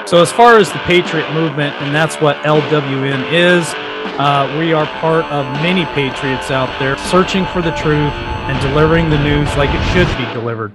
So as far as the Patriot movement, and that's what LWN is, we are part of many patriots out there searching for the truth and delivering the news like it should be delivered.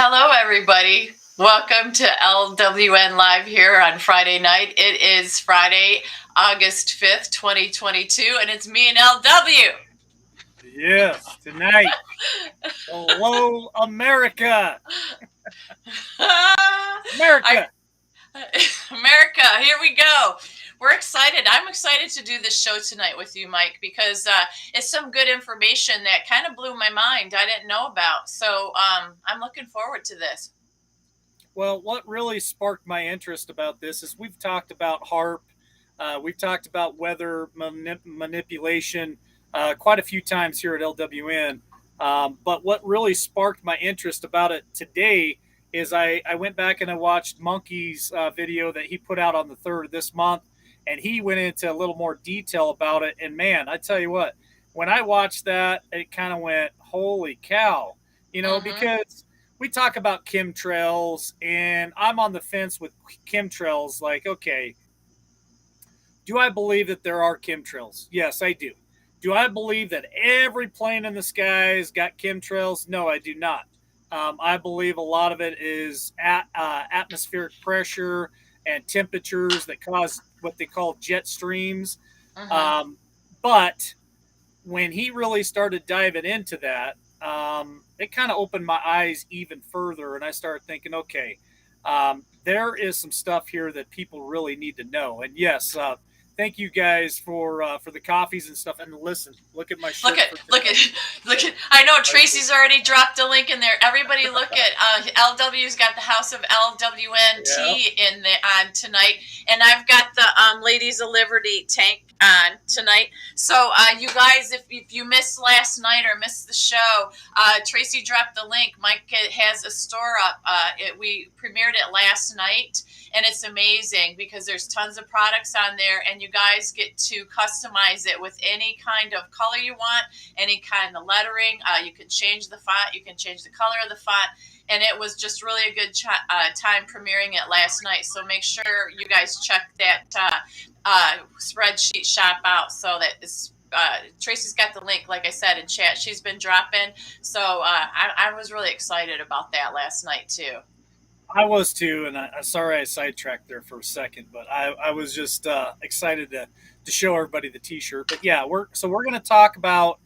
Hello, everybody. Welcome to LWN Live here on Friday night. It is Friday, August 5th, 2022, and it's me and LW. Yes, tonight. Hello, America. America. America, here we go. We're excited. I'm excited to do this show tonight with you, Mike, because it's some good information that kind of blew my mind. I didn't know about. So I'm looking forward to this. Well, what really sparked my interest about this is we've talked about HARP. We've talked about weather manipulation quite a few times here at LWN. But what really sparked my interest about it today is I went back and I watched Monkey's video that he put out on the 3rd of this month, and he went into a little more detail about it. And man, I tell you what, when I watched that, it kind of went, holy cow, because we talk about chemtrails, and I'm on the fence with chemtrails. Like, okay, do I believe that there are chemtrails? Yes, I do. Do I believe that every plane in the skies got chemtrails? No, I do not. I believe a lot of it is atmospheric pressure and temperatures that cause what they call jet streams. But when he really started diving into that, it kind of opened my eyes even further, and I started thinking, okay, there is some stuff here that people really need to know. And yes, thank you guys for the coffees and stuff. And listen, look at my shirt. Look at. I know Tracy's already dropped a link in there. Everybody, look at LW's got the House of LWNT in there on tonight, and I've got the Ladies of Liberty tank on tonight. So you guys, if you missed last night or missed the show, Tracy dropped the link. Mike has a store up. We premiered it last night, and it's amazing because there's tons of products on there, and you guys get to customize it with any kind of color you want, any kind of lettering. You can change the font, you can change the color of the font, and it was just really a good time premiering it last night. So make sure you guys check that spreadsheet shop out. So that is Tracy's got the link, like I said, in chat. She's been dropping. So I was really excited about that last night too. I was too, and I'm sorry I sidetracked there for a second, but I was just excited to show everybody the T-shirt. But yeah, we're going to talk about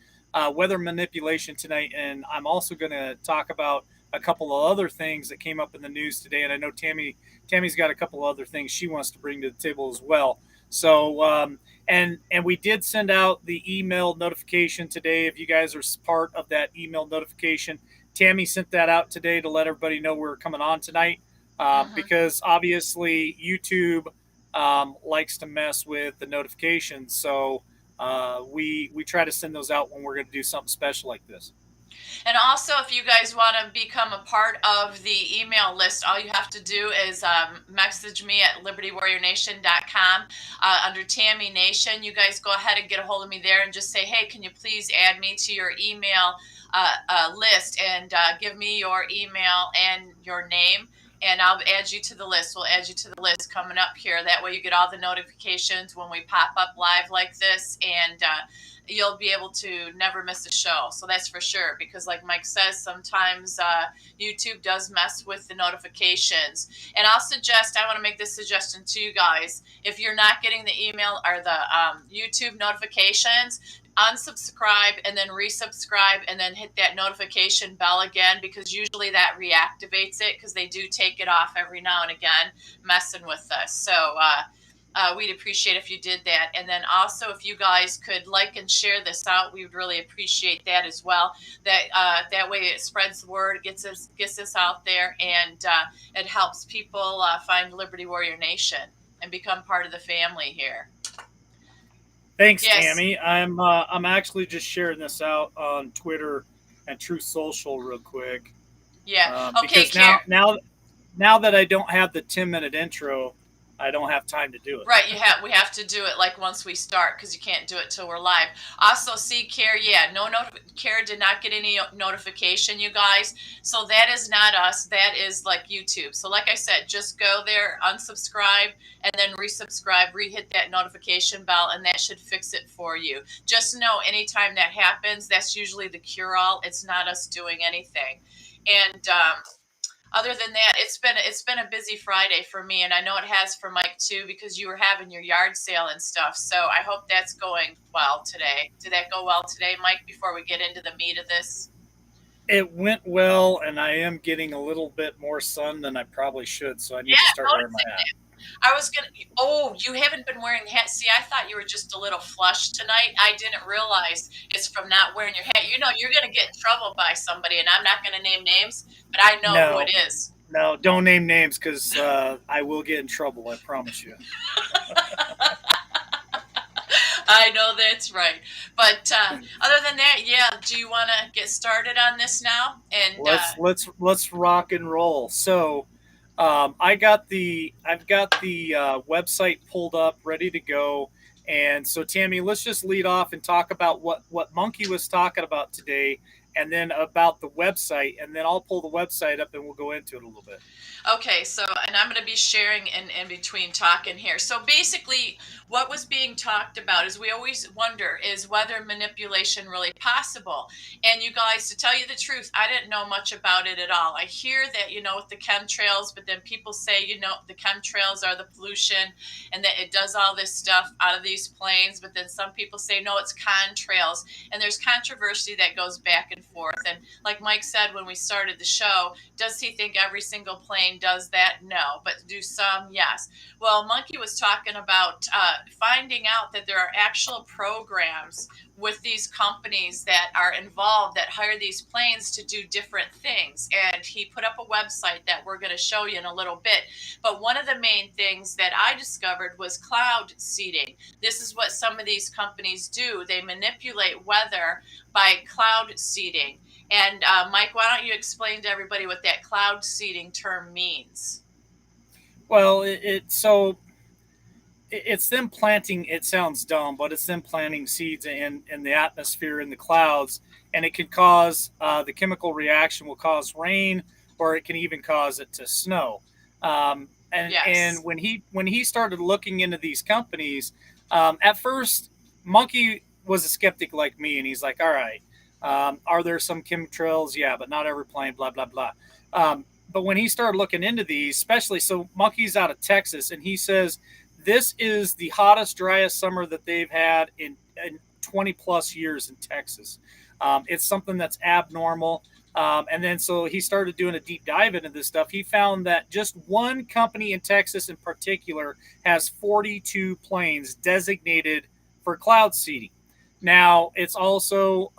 weather manipulation tonight, and I'm also going to talk about a couple of other things that came up in the news today. And I know Tammy's got a couple of other things she wants to bring to the table as well. So and we did send out the email notification today. If you guys are part of that email notification, Tammy sent that out today to let everybody know we're coming on tonight, because obviously YouTube likes to mess with the notifications. So we try to send those out when we're going to do something special like this. And also, if you guys want to become a part of the email list, all you have to do is message me at libertywarriornation.com under Tammy Nation. You guys go ahead and get a hold of me there and just say, hey, can you please add me to your email list, and give me your email and your name. and I'll add you to the list. We'll add you to the list coming up here. That way you get all the notifications when we pop up live like this, and you'll be able to never miss a show. So that's for sure, because like Mike says, sometimes YouTube does mess with the notifications. And I want to make this suggestion to you guys. If you're not getting the email or the YouTube notifications, unsubscribe and then resubscribe and then hit that notification bell again, because usually that reactivates it, because they do take it off every now and again messing with us. So we'd appreciate if you did that. And then also, if you guys could like and share this out, we would really appreciate that as well. That way it spreads the word, gets us out there, and it helps people find Liberty Warrior Nation and become part of the family here. Thanks, yes. Tammy. I'm actually just sharing this out on Twitter and Truth Social real quick. Yeah. Okay. Because now that I don't have the 10-minute intro, I don't have time to do it. Right, we have to do it like once we start, because you can't do it till we're live. Also, see, Care, Care did not get any notification, you guys. So that is not us. That is like YouTube. So like I said, just go there, unsubscribe, and then resubscribe, re-hit that notification bell, and that should fix it for you. Just know anytime that happens, that's usually the cure-all. It's not us doing anything. And other than that, it's been a busy Friday for me, and I know it has for Mike too, because you were having your yard sale and stuff. So I hope that's going well today. Did that go well today, Mike, before we get into the meat of this? It went well, and I am getting a little bit more sun than I probably should, so I need to start wearing my hat. I was going to, oh, you haven't been wearing the hat. See, I thought you were just a little flushed tonight. I didn't realize it's from not wearing your hat. You know, you're going to get in trouble by somebody, and I'm not going to name names, but I know who it is. No, don't name names, because I will get in trouble, I promise you. I know that's right. But other than that, yeah, do you want to get started on this now? And let's rock and roll. So I've got the website pulled up, ready to go. And so, Tammy, let's just lead off and talk about what Monkey was talking about today, and then about the website, and then I'll pull the website up and we'll go into it a little bit. Okay, so, and I'm going to be sharing in between talking here. So basically, what was being talked about, is we always wonder, is weather manipulation really possible? And you guys, to tell you the truth, I didn't know much about it at all. I hear that, with the chemtrails, but then people say, the chemtrails are the pollution, and that it does all this stuff out of these planes, but then some people say, no, it's contrails. And there's controversy that goes back and forth. And like Mike said when we started the show, does he think every single plane does that? No, but do some? Yes. Well, Monkey was talking about finding out that there are actual programs with these companies that are involved that hire these planes to do different things. And he put up a website that we're going to show you in a little bit. But one of the main things that I discovered was cloud seeding. This is what some of these companies do. They manipulate weather by cloud seeding. And Mike, why don't you explain to everybody what that cloud seeding term means? Well, it's them planting, it sounds dumb, but it's them planting seeds in the atmosphere, in the clouds, and it can cause, the chemical reaction will cause rain, or it can even cause it to snow. And when he started looking into these companies, at first, Monkey was a skeptic like me, and he's like, all right, are there some chemtrails? Yeah, but not every plane, blah, blah, blah. But when he started looking into these, especially, so Monkey's out of Texas, and he says, this is the hottest, driest summer that they've had in 20 plus years in Texas. It's something that's abnormal. And then so he started doing a deep dive into this stuff. He found that just one company in Texas in particular has 42 planes designated for cloud seeding. Now, it's also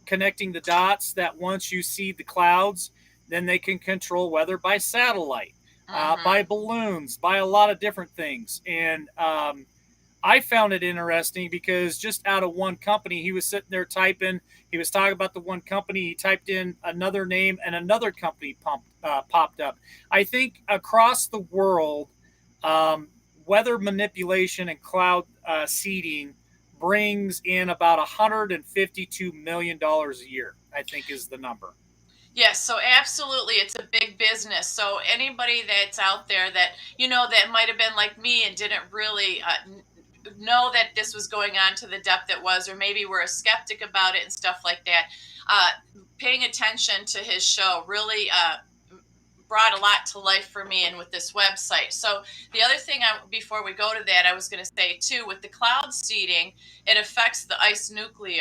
connecting the dots that once you seed the clouds, then they can control weather by satellite. By balloons, by a lot of different things. And I found it interesting because just out of one company, he was sitting there typing, he was talking about the one company, he typed in another name, and another company popped up. I think across the world, weather manipulation and cloud seeding brings in about $152 million a year, I think is the number. Yes, so absolutely, it's a big business. So anybody that's out there that that might have been like me and didn't really know that this was going on to the depth it was, or maybe were a skeptic about it and stuff like that, uh, paying attention to his show really brought a lot to life for me and with this website. So the other thing, before we go to that, I was going to say too, with the cloud seeding, it affects the ice nuclei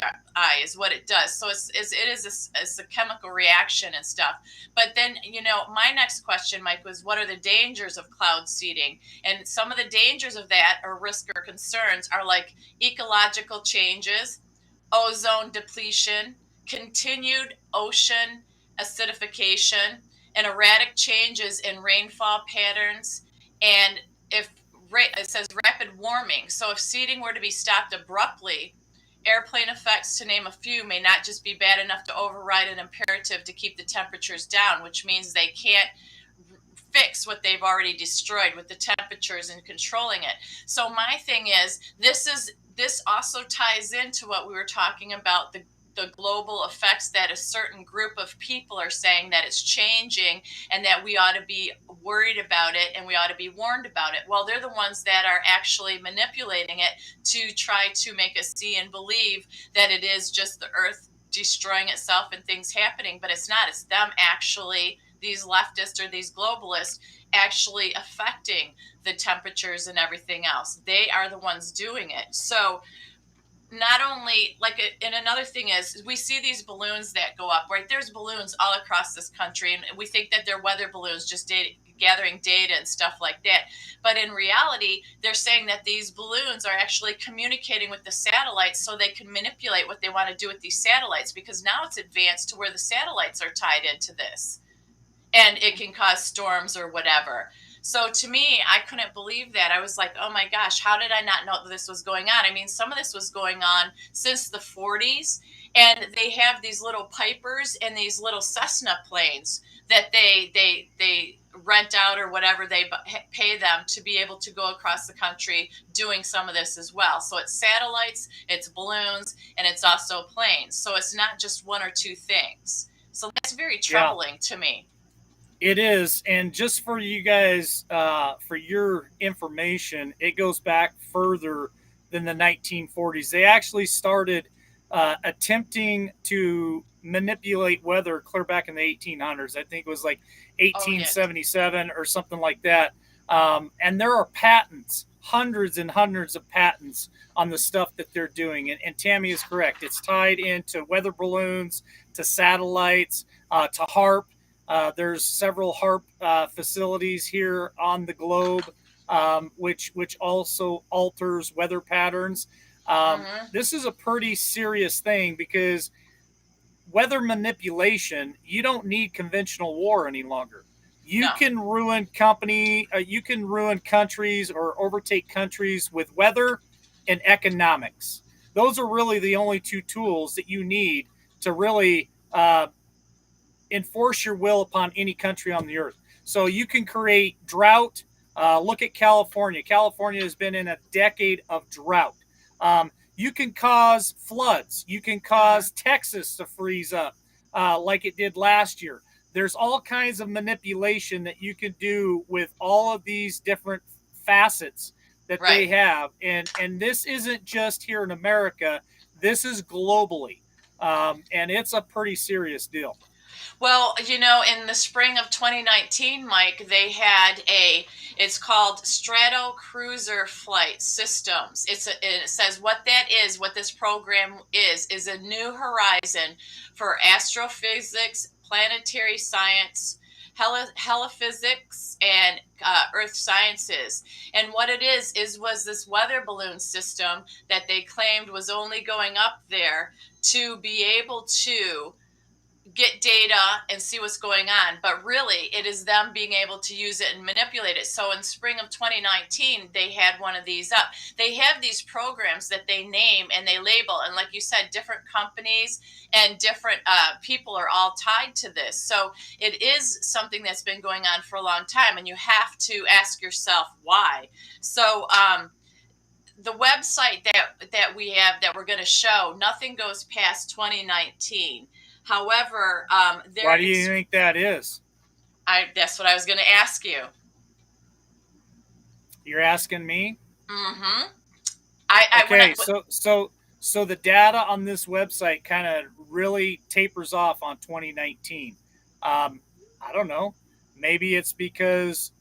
is what it does. So it's a chemical reaction and stuff. But then, my next question, Mike, was what are the dangers of cloud seeding? And some of the dangers of that, or risk or concerns, are like ecological changes, ozone depletion, continued ocean acidification, and erratic changes in rainfall patterns. And if it says rapid warming, so if seeding were to be stopped abruptly, airplane effects, to name a few, may not just be bad enough to override an imperative to keep the temperatures down, which means they can't fix what they've already destroyed with the temperatures and controlling it. So my thing is, this also ties into what we were talking about, the global effects, that a certain group of people are saying that it's changing and that we ought to be worried about it and we ought to be warned about it. Well, they're the ones that are actually manipulating it to try to make us see and believe that it is just the earth destroying itself and things happening, but it's not. It's them actually, these leftists or these globalists, actually affecting the temperatures and everything else. They are the ones doing it. So not only like and another thing is, we see these balloons that go up, right? There's balloons all across this country, and we think that they're weather balloons, just gathering data and stuff like that. But in reality, they're saying that these balloons are actually communicating with the satellites so they can manipulate what they want to do with these satellites, because now it's advanced to where the satellites are tied into this and it can cause storms or whatever. So to me, I couldn't believe that. I was like, oh my gosh, how did I not know that this was going on? I mean, some of this was going on since the 40s, and they have these little Pipers and these little Cessna planes that they rent out or whatever, they pay them to be able to go across the country doing some of this as well. So it's satellites, it's balloons, and it's also planes. So it's not just one or two things. So that's very Yeah, troubling to me. it is. And just for you guys, for your information, it goes back further than the 1940s. They actually started attempting to manipulate weather clear back in the 1800s. I think it was like Oh, yes. 1877 or something like that. And there are patents, hundreds and hundreds of patents on the stuff that they're doing. And Tammy is correct. It's tied into weather balloons, to satellites, to HARP. There's several HARP facilities here on the globe, which also alters weather patterns. Hmm. This is a pretty serious thing because weather manipulation, you don't need conventional war any longer. You No. can you can ruin countries or overtake countries with weather and economics. Those are really the only two tools that you need to really enforce your will upon any country on the earth. So you can create drought. Look at California. California has been in a decade of drought. You can cause floods. You can Hmm. cause Texas to freeze up like it did last year. There's all kinds of manipulation that you can do with all of these different facets that Right. they have. And this isn't just here in America, this is globally. And it's a pretty serious deal. Well, in the spring of 2019, Mike, they had it's called Strato Cruiser Flight Systems. It says what that is, what this program is a new horizon for astrophysics, planetary science, heliphysics, and earth sciences. And what it was this weather balloon system that they claimed was only going up there to be able to get data and see what's going on, but really it is them being able to use it and manipulate it. So in spring of 2019, they had one of these up. They have these programs that they name and they label, and like you said, different companies and different people are all tied to this. So it is something that's been going on for a long time, and you have to ask yourself why. So the website that we have that we're going to show, nothing goes past 2019. However, Why do you think that is? that's what I was going to ask you. You're asking me? Mm-hmm. Okay, so the data on this website kind of really tapers off on 2019. I don't know. Maybe it's because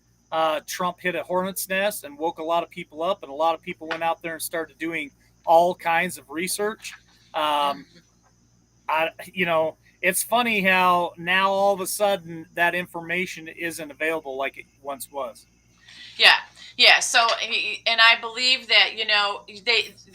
Trump hit a hornet's nest and woke a lot of people up, and a lot of people went out there and started doing all kinds of research. Um, Mhm. it's funny how now all of a sudden that information isn't available like it once was. Yeah, yeah. So, and I believe that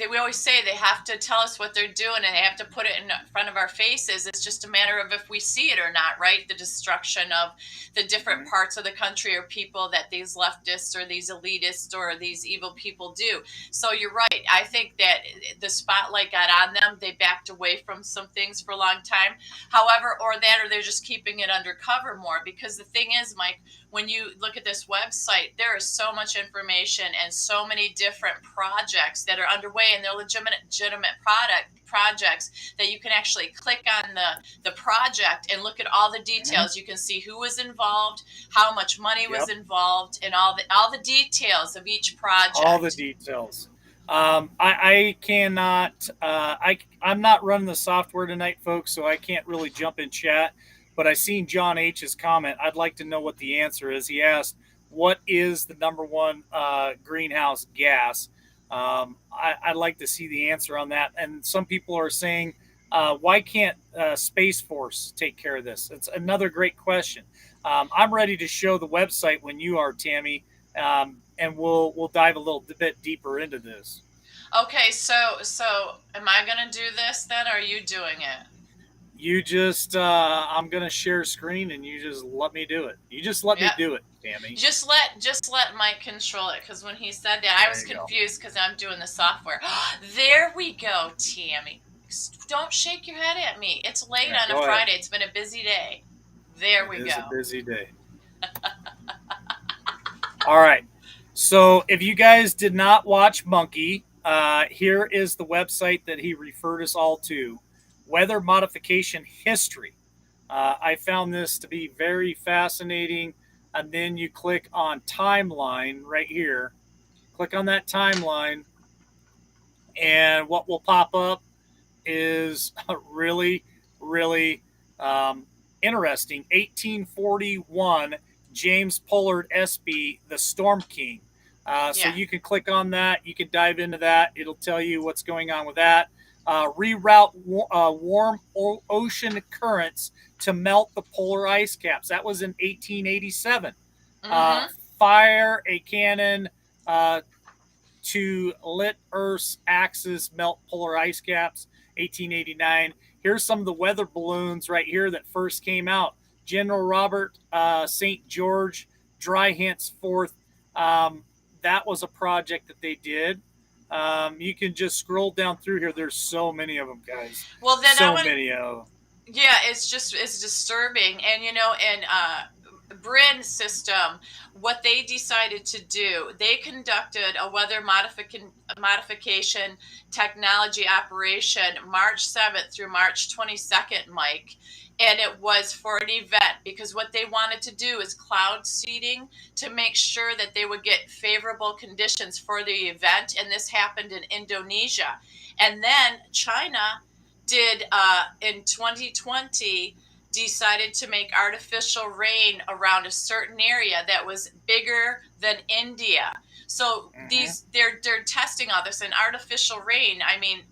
we always say they have to tell us what they're doing, and they have to put it in front of our faces. It's just a matter of if we see it or not, right? The destruction of the different Mm-hmm. parts of the country or people that these leftists or these elitists or these evil people do. So you're right. I think that the spotlight got on them. They backed away from some things for a long time. However, or they're just keeping it undercover more, because the thing is, Mike, when you look at this website, there is so much information and so many different projects that are underway, and they're legitimate projects that you can actually click on the project and look at all the Mm-hmm. details. You can see who was involved, how much money was Yep. involved, and all the details of each All the project. details. I cannot. I'm not running the software tonight, folks, so I can't really jump in chat. But I seen John H's comment. I'd like to know what the answer is. He asked, "What is the number one greenhouse gas?" I'd like to see the answer on that. And some people are saying, "Why can't Space Force take care of this?" It's another great question. I'm ready to show the website when you are, Tammy, and we'll dive a little bit deeper into this. Okay, so am I gonna do this then, or are you doing it? You just I'm gonna share screen, and you just let me do it. You just let me Yeah. do it, Tammy. Just let Mike control it, because when he said that, I was There you go. confused because I'm doing the software. There we go, Tammy. Don't shake your head at me. It's late Yeah, on a go ahead. Friday. It's been a busy day. There It we is a go. busy day. All right. So if you guys did not watch Monkey, here is the website that he referred us all to: Weather Modification History. I found this to be very fascinating. And then you click on timeline right here. Click on that timeline, and what will pop up is really, really um, interesting. 1841, James Pollard Espy, the Storm King. So Yeah. you can click on that. You can dive into that. It'll tell you what's going on with that. Reroute warm ocean currents to melt the polar ice caps. That was in 1887. Uh, Mm-hmm. Fire a cannon to lit Earth's axis melt polar ice caps, 1889. Here's some of the weather balloons right here that first came out. General Robert St. George, dry henceforth. That was a project that they did. You can just scroll down through here. There's so many of them, guys. Well, then I So want. many of them. Yeah, it's disturbing, and in Bryn system, what they decided to do, they conducted a weather modification technology operation March 7th through March 22nd, Mike. And it was for an event, because what they wanted to do is cloud seeding to make sure that they would get favorable conditions for the event. And this happened in Indonesia. And then China did in 2020 decided to make artificial rain around a certain area that was bigger than India. So Mm-hmm. they're testing all this, and artificial rain. I mean,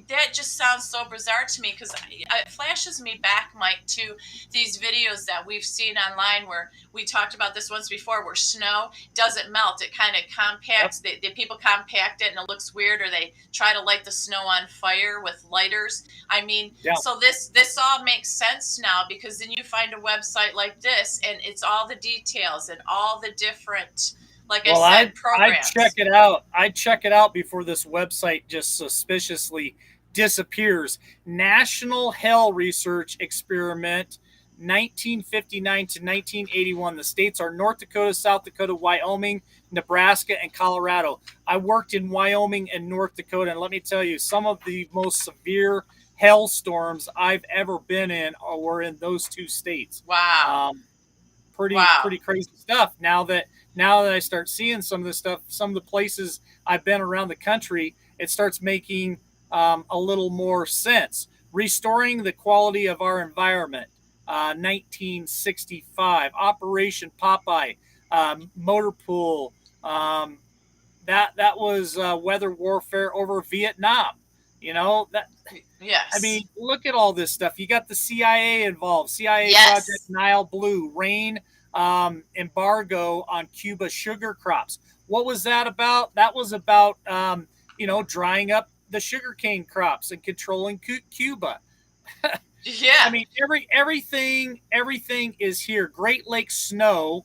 that just sounds so bizarre to me, because it flashes me back, Mike, to these videos that we've seen online where we talked about this once before, where snow doesn't melt. It kind of Yep. compacts. The people compact it and it looks weird, or they try to light the snow on fire with lighters. I mean, Yeah. so this all makes sense now, because then you find a website like this, and it's all the details and all the different, like I Well, said, I'd check programs. it out. I'd check it out before this website just suspiciously disappears. National Hell Research Experiment, 1959 to 1981. The states are North Dakota, South Dakota, Wyoming, Nebraska, and Colorado. I worked in Wyoming and North Dakota, and let me tell you, some of the most severe hailstorms I've ever been in were in those two states. Wow. Um, Wow. pretty crazy stuff. Now that I start seeing some of this stuff, some of the places I've been around the country, it starts making a little more sense. Restoring the quality of our environment, 1965, Operation Popeye, motor pool. Um, that was weather warfare over Vietnam. You know that I Yes. mean, look at all this stuff. You got the CIA involved, CIA Project Yes. Nile Blue, rain embargo on Cuba sugar crops. What was that about? That was about, drying up the sugarcane crops and controlling Cuba. I Yeah. mean, everything is here. Great Lakes snow,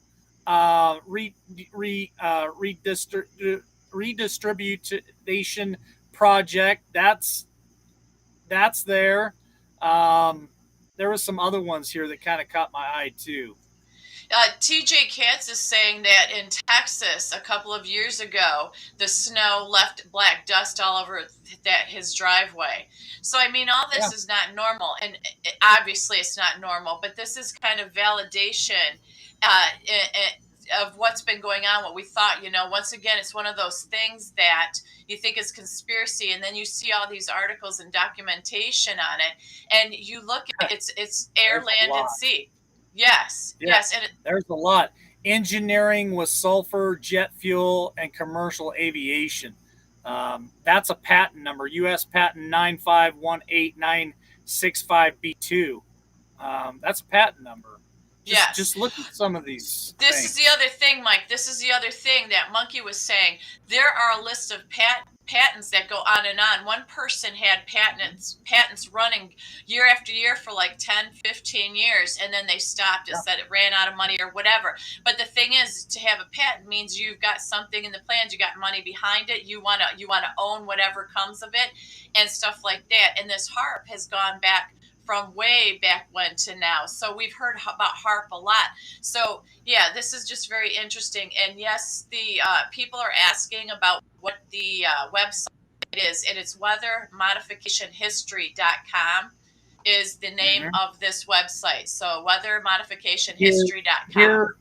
redistribution project. That's there. Um, there was some other ones here that kind of caught my eye too. TJ Katz is saying that in Texas a couple of years ago, the snow left black dust all over his driveway. So I mean, all Yeah, this is not normal, and obviously it's not normal. But this is kind of validation of what's been going on. What we thought, once again, it's one of those things that you think is conspiracy, and then you see all these articles and documentation on it, and you look at it's air, there's a land, and lot. sea. Yes, Yeah, yes, and there's a lot. Engineering with sulfur, jet fuel, and commercial aviation. That's a patent number, U.S. patent 9518965B2. That's a patent number. yes. Just look at some of these This is the things. other thing, Mike. This is the other thing that Monkey was saying. There are a list of patents that go on and on. One person had patents running year after year for like 10, 15 years, and then they stopped. It Yeah, said it ran out of money or whatever. But the thing is, to have a patent means you've got something in the plans, you got money behind it, you wanna own whatever comes of it and stuff like that. And this harp has gone back from way back when to now. So we've heard about harp a lot. So yeah, this is just very interesting. And yes, the people are asking about what the website is, and it's weathermodificationhistory.com is the name hmm of this website. So here, weathermodificationhistory.com. here,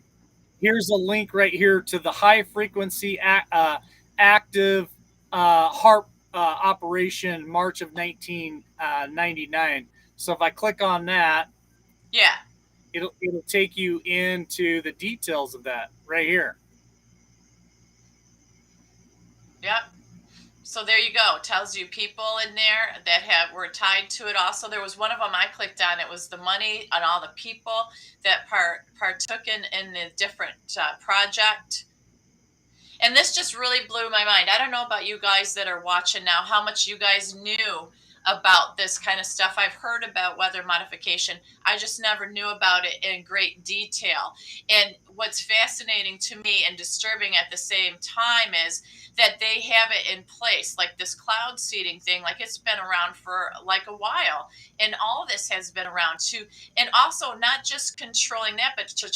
here's a link right here to the high frequency active HARP operation March of 1999. So if I click on that, Yeah, it'll take you into the details of that right here. yep. So there you go. It tells you people in there that were tied to it. Also, there was one of them I clicked on. It was the money and all the people that partook in the different project. And this just really blew my mind. I don't know about you guys that are watching now, how much you guys knew about this kind of stuff. I've heard about weather modification. I just never knew about it in great detail. And what's fascinating to me and disturbing at the same time is that they have it in place, like this cloud seeding thing, like it's been around for like a while. And all this has been around too. And also, not just controlling that, but to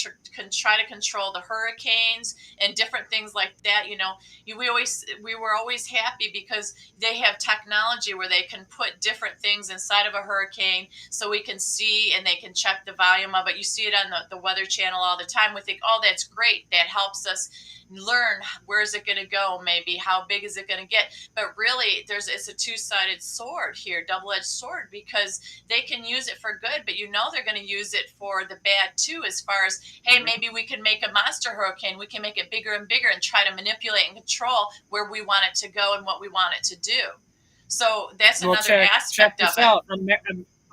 try to control the hurricanes and different things like that. We were always happy because they have technology where they can put different things inside of a hurricane so we can see and they can check the volume of it. You see it on the Weather Channel all the time. We think, oh, that's great. That helps us learn where is it going to go, maybe how big is it going to get. But really, it's a two-sided sword here, double-edged sword, because they can use it for good, but they're going to use it for the bad too, as far as, hey, maybe we can make a monster hurricane, we can make it bigger and bigger and try to manipulate and control where we want it to go and what we want it to do. So that's Well, another check aspect of this it. out.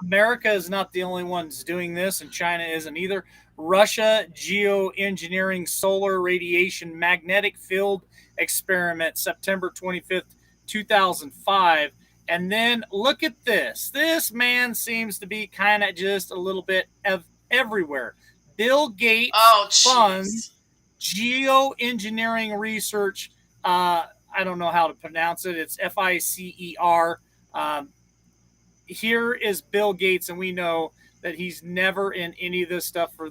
America is not the only ones doing this, and China isn't either. Russia geoengineering solar radiation magnetic field experiment, September 25th, 2005. And then look at this. This man seems to be kind of just a little bit of everywhere. Bill Gates Oh, funds jeez. geoengineering research. I don't know how to pronounce it. It's FICER. Um, Here is Bill Gates, and we know that he's never in any of this stuff for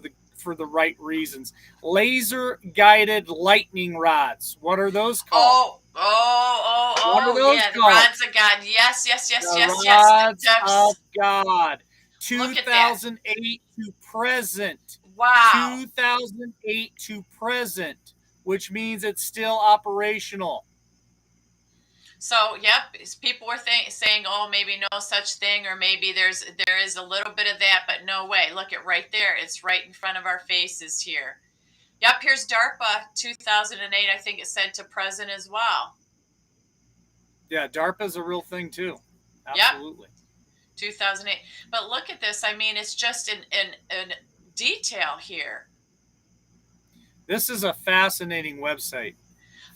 the right reasons. Laser guided lightning rods. What are those called? Oh, oh, oh, What are oh, those Coast yeah, the Guard. rods of God. Yes, yes, yes, The yes, yes. The rods of depths. God. Look at that. 2008 to present. Wow. 2008 to present, which means it's still operational. So, yep, people were saying, "Oh, maybe no such thing, or maybe there is a little bit of that, but no way." Look at right there; it's right in front of our faces here. Yep, here's DARPA 2008. I think it said to present as well. Yeah, DARPA is a real thing too. Yep, Absolutely. 2008. But look at this. I mean, it's just in detail here. This is a fascinating website.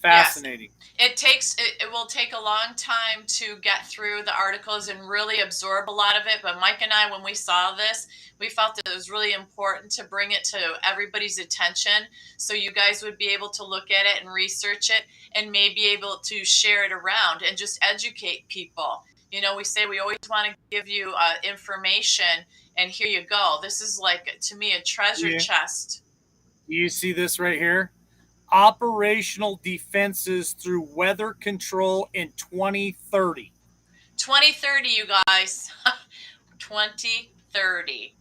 Yes, Fascinating. it will take a long time to get through the articles and really absorb a lot of it, but Mike and I, when we saw this, we felt that it was really important to bring it to everybody's attention so you guys would be able to look at it and research it and maybe able to share it around and just educate people. You know, we say we always want to give you information, and here you go. This is like, to me, a treasure Yeah. chest. You see this right here? Operational defenses through weather control in 2030. 2030, you guys. 2030.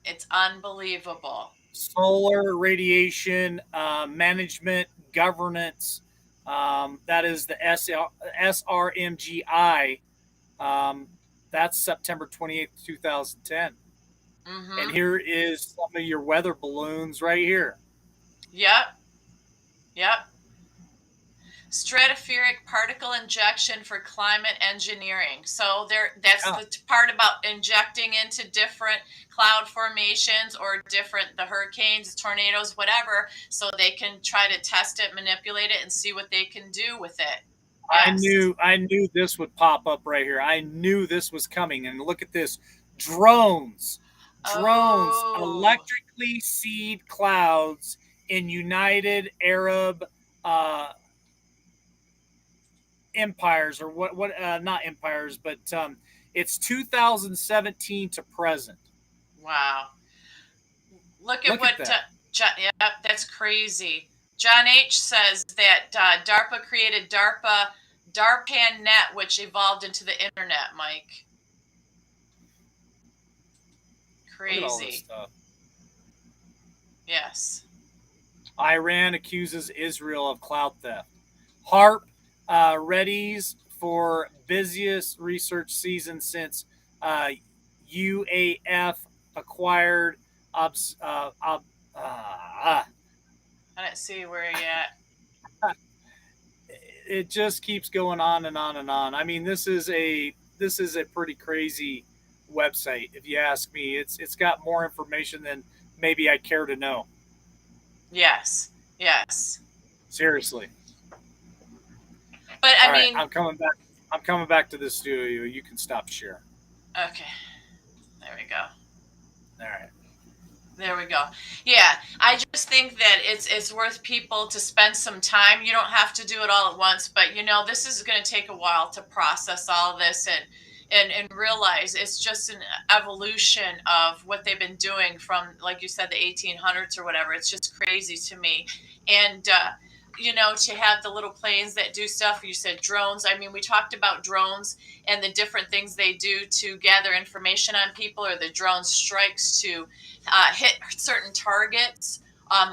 It's unbelievable. Solar radiation management governance. That is the SRMGI. That's September 28th, 2010. And Mm-hmm. here is some of your weather balloons right here. Yep. Yep. Stratospheric particle injection for climate engineering. So that's Yeah. the part about injecting into different cloud formations or the hurricanes, tornadoes, whatever, so they can try to test it, manipulate it, and see what they can do with it. Yes. I knew this would pop up right here. I knew this was coming. And look at this. Drones. Drones Oh, electrically seed clouds in United Arab uh, empires, or what not empires, but it's 2017 to present. wow. Look at Look at what, that. yeah, that's crazy. John H. says that DARPA created DARPAN Net, which evolved into the internet, Mike. Look at all this Crazy. stuff. Yes. Iran accuses Israel of cloud theft. HARP readies for busiest research season since UAF acquired obs, uh, I don't see where you at. it just keeps going on and on and on. I mean, this is a pretty crazy website, if you ask me. It's got more information than maybe I care to know. Yes. Yes. Seriously. But All I right, mean, I'm coming back. I'm coming back to the studio. You can stop sharing. okay. There we go. All right. There we go. Yeah, I just think that it's worth people to spend some time. You don't have to do it all at once, but this is going to take a while to process all this and realize it's just an evolution of what they've been doing from, like you said, the 1800s or whatever. It's just crazy to me. And to have the little planes that do stuff. You said drones. I mean, we talked about drones and the different things they do to gather information on people, or the drone strikes to hit certain targets,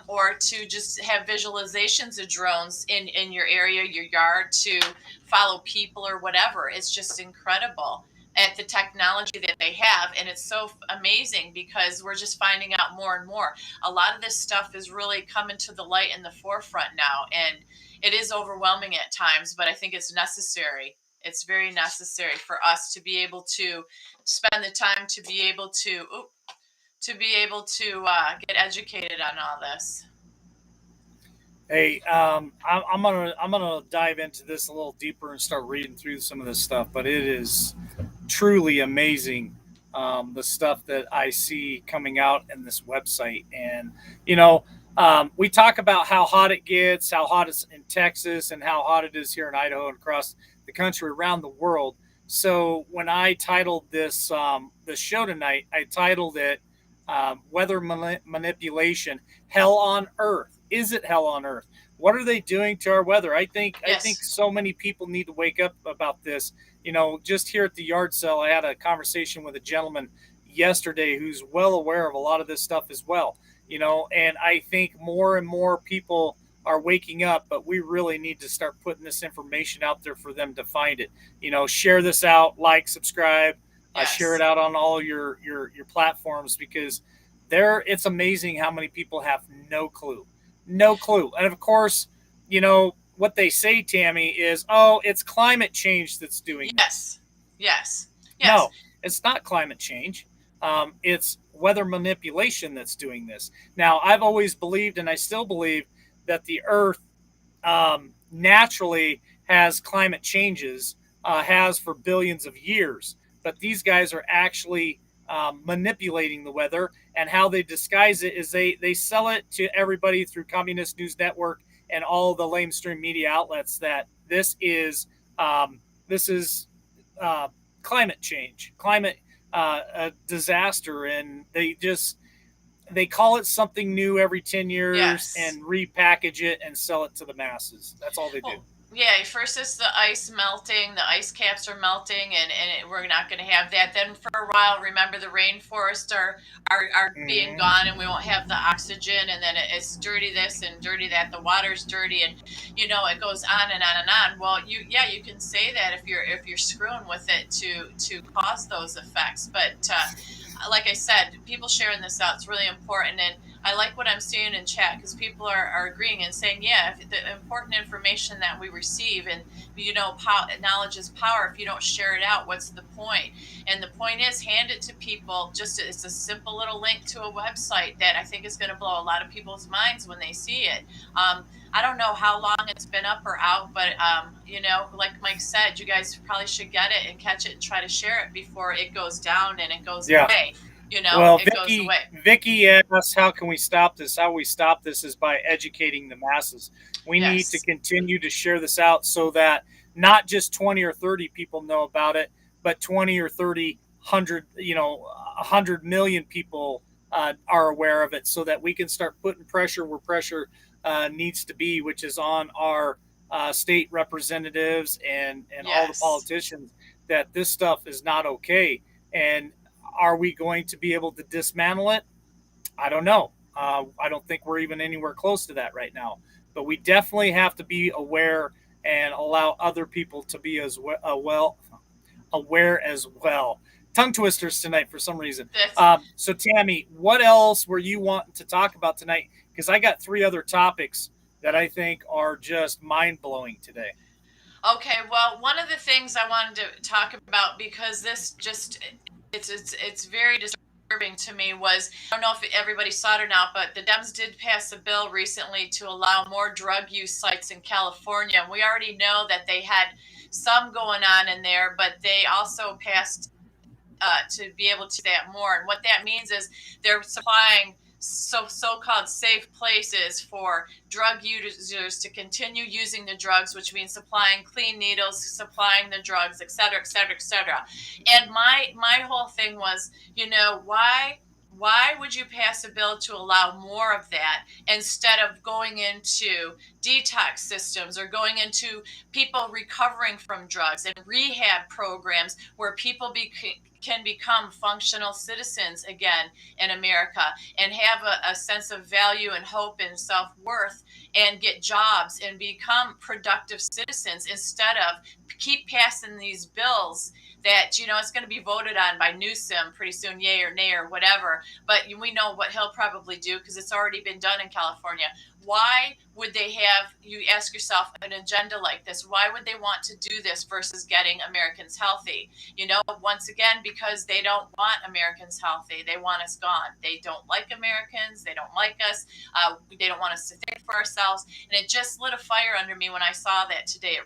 or to just have visualizations of drones in your area, your yard, to follow people or whatever. It's just incredible at the technology that they have. And it's so amazing because we're just finding out more and more. A lot of this stuff is really coming to the light in the forefront now. And it is overwhelming at times, but I think it's necessary. It's very necessary for us to be able to spend the time to be able to get educated on all this. Hey, I'm gonna dive into this a little deeper and start reading through some of this stuff. But it is truly amazing, the stuff that I see coming out in this website. And we talk about how hot it gets, how hot it's in Texas, and how hot it is here in Idaho and across the country, around the world. So when I titled this show tonight, I titled it "Weather Manipulation: Hell on Earth." Is it hell on earth? What are they doing to our weather? I think Yes. so many people need to wake up about this. Just here at the yard sale, I had a conversation with a gentleman yesterday who's well aware of a lot of this stuff as well. And I think more and more people are waking up, but we really need to start putting this information out there for them to find it. Share this out, like, subscribe, share it Yes. out on all your platforms, because it's amazing how many people have no clue, no clue. And of course, what they say, Tammy, is, oh, it's climate change that's doing this. Yes. Yes. Yes. No, it's not climate change. It's weather manipulation that's doing this. Now, I've always believed, and I still believe, that the Earth naturally has climate changes, has for billions of years. But these guys are actually manipulating the weather, and how they disguise it is they sell it to everybody through Communist News Network and all the lamestream media outlets that this is uh, climate change, climate a disaster, and they call it something new every 10 years Yes. and repackage it and sell it to the masses. That's all they do. Well, yeah, first it's the ice melting, the ice caps are melting, and we're not going to have that. Then for a while, remember the rainforests are being Mm-hmm. gone, and we won't have the oxygen, and then it's dirty this and dirty that. The water's dirty, and it goes on and on and on. Well, you can say that if you're screwing with it to cause those effects, but like I said, people sharing this out, it's really important. And I like what I'm seeing in chat because people are agreeing and saying, yeah, if the important information that we receive, and knowledge is power. If you don't share it out, what's the point? And the point is, hand it to people. Just it's a simple little link to a website that I think is going to blow a lot of people's minds when they see it. I don't know how long it's been up or out, but like Mike said, you guys probably should get it and catch it and try to share it before it goes down and it goes Yeah. away. Well, It goes away. Vicky asked, "How can we stop this? How we stop this is by educating the masses. We need to Yes. continue to share this out so that not just 20 or 30 people know about it, but 20 or 30, 100, 100 million people are aware of it, so that we can start putting pressure where pressure needs to be, which is on our state representatives and all the Yes. politicians, that this stuff is not okay. And are we going to be able to dismantle it? I don't know. I don't think we're even anywhere close to that right now. But we definitely have to be aware and allow other people to be as well aware as well. Tongue twisters tonight for some reason. That's So Tammy, what else were you wanting to talk about tonight? Because I got three other topics that I think are just mind blowing today. Okay, well, one of the things I wanted to talk about, because this just it's very disturbing to me, was, I don't know if everybody saw it or not, but the Dems did pass a bill recently to allow more drug use sites in California. We already know that they had some going on in there, but they also passed to be able to do that more. And what that means is they're supplying so-called safe places for drug users to continue using the drugs, which means supplying clean needles, supplying the drugs, et cetera, et cetera, et cetera. And my whole thing was, why would you pass a bill to allow more of that instead of going into detox systems or going into people recovering from drugs and rehab programs where people can become functional citizens again in America and have a sense of value and hope and self-worth and get jobs and become productive citizens, instead of keep passing these bills that it's going to be voted on by Newsom pretty soon, yay or nay or whatever. But we know what he'll probably do because it's already been done in California. Why would they have, you ask yourself, an agenda like this? Why would they want to do this versus getting Americans healthy? Once again, because they don't want Americans healthy. They want us gone. They don't like Americans. They don't like us. They don't want us to think for ourselves. And it just lit a fire under me when I saw that today.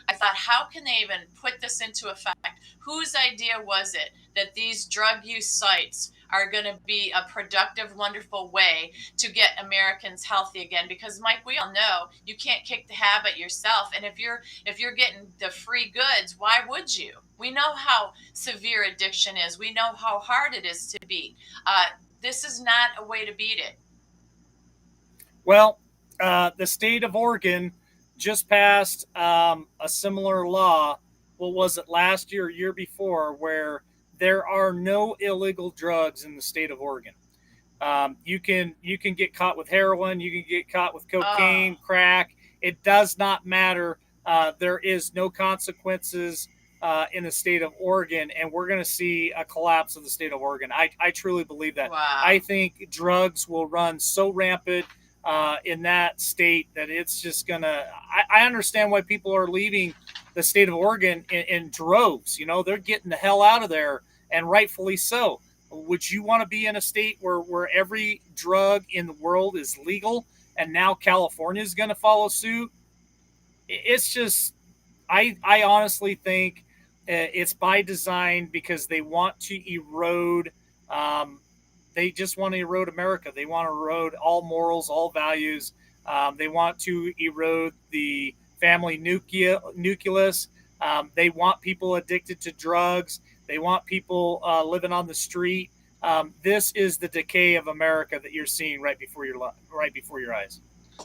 I thought, how can they even put this into effect? Whose idea was it that these drug use sites are going to be a productive, wonderful way to get Americans healthy again? Because Mike, we all know you can't kick the habit yourself, and if you're getting the free goods, why would you? We know how severe addiction is. We know how hard it is to beat. This is not a way to beat it. Well, The state of Oregon just passed a similar law. What was it, last year or year before, where there are no illegal drugs in the state of Oregon. You can get caught with heroin, you can get caught with Oh, cocaine, crack. It does not matter. There is no consequences in the state of Oregon, and we're going to see a collapse of the state of Oregon. I truly believe that. I wow. think drugs will run so rampant in that state that it's just gonna. I understand why people are leaving the state of Oregon in droves. You know, they're getting the hell out of there, and rightfully so. Would you want to be in a state where every drug in the world is legal and now California is going to follow suit? It's just, I honestly think it's by design because they want to erode. Um, they just want to erode America. They want to erode all morals, all values. They want to erode the family nucleus. They want people addicted to drugs. They want people living on the street. This is the decay of America that you're seeing right before your eyes.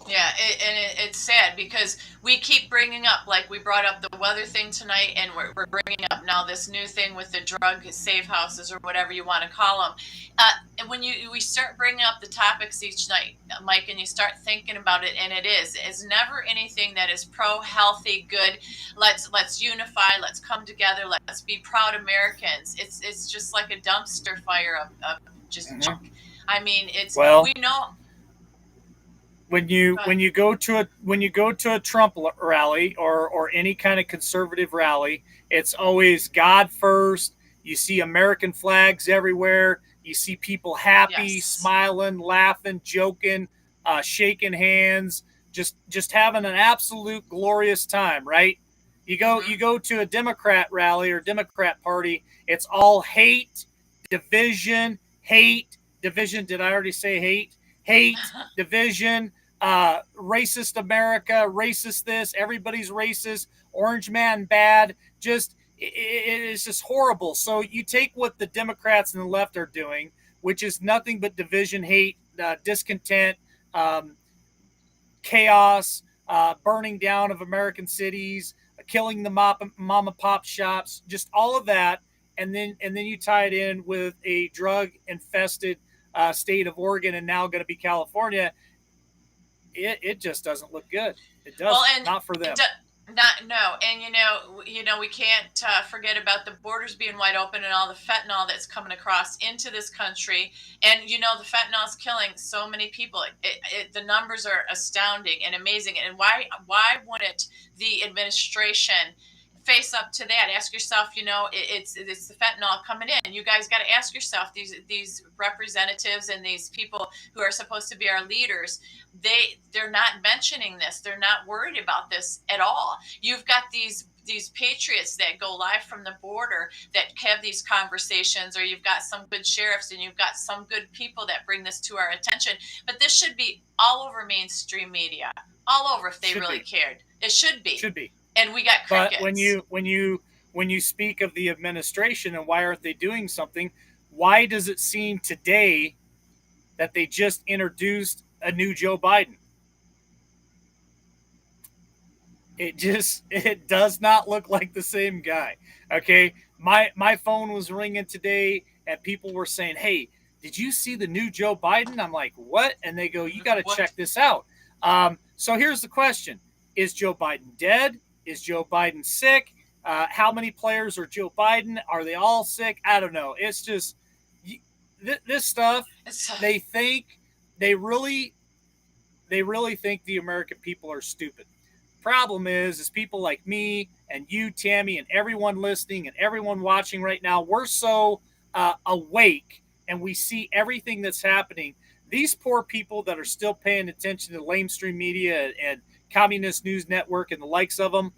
Yeah, it's sad because we keep bringing up, like we brought up the weather thing tonight, and we're bringing up now this new thing with the drug safe houses or whatever you want to call them. And when we start bringing up the topics each night, Mike, and you start thinking about it, and it's never anything that is pro healthy, good. Let's unify, let's come together, let's be proud Americans. It's just like a dumpster fire of just Mm-hmm. junk. I mean, it's Well, we know. when you go to a Trump rally or any kind of conservative rally, it's always God first. You see American flags everywhere. You see people happy, Yes. smiling, laughing, joking, shaking hands, just having an absolute glorious time, right? Hmm. You go to a Democrat rally or Democrat party, it's all hate, division. Did I already say hate? Hate, division, racist America, racist this, everybody's racist, orange man bad. Just it's just horrible. So you take what the Democrats and the left are doing, which is nothing but division, hate, discontent, um, chaos, burning down of American cities, killing the mom and pop shops, just all of that, and then you tie it in with a drug infested state of Oregon and now going to be California. It just doesn't look good. It Well, doesn't. and Not for them. not no, and we can't forget about the borders being wide open and all the fentanyl that's coming across into this country. And the fentanyl is killing so many people. The numbers are astounding and amazing. And why wouldn't the administration face up to that? Ask yourself, it's the fentanyl coming in. You guys got to ask yourself, these representatives and these people who are supposed to be our leaders, they're not mentioning this. They're not worried about this at all. You've got these patriots that go live from the border that have these conversations, or you've got some good sheriffs and you've got some good people that bring this to our attention. But this should be all over mainstream media, all over, if they Should really be. cared. It should be. Should be. And we got But crickets. when you speak of the administration and why aren't they doing something, why does it seem today that they just introduced a new Joe Biden? It does not look like the same guy. Okay, my phone was ringing today and people were saying, "Hey, did you see the new Joe Biden?" I'm like, "What?" And they go, "You got to What? check this out." So here's the question: is Joe Biden dead? Is Joe Biden sick? How many players are Joe Biden? Are they all sick? I don't know. It's just this stuff. It's They think they really they really think the American people are stupid. Problem is people like me and you, Tammy, and everyone listening and everyone watching right now, we're so awake and we see everything that's happening. These poor people that are still paying attention to lamestream media and communist news network and the likes of them,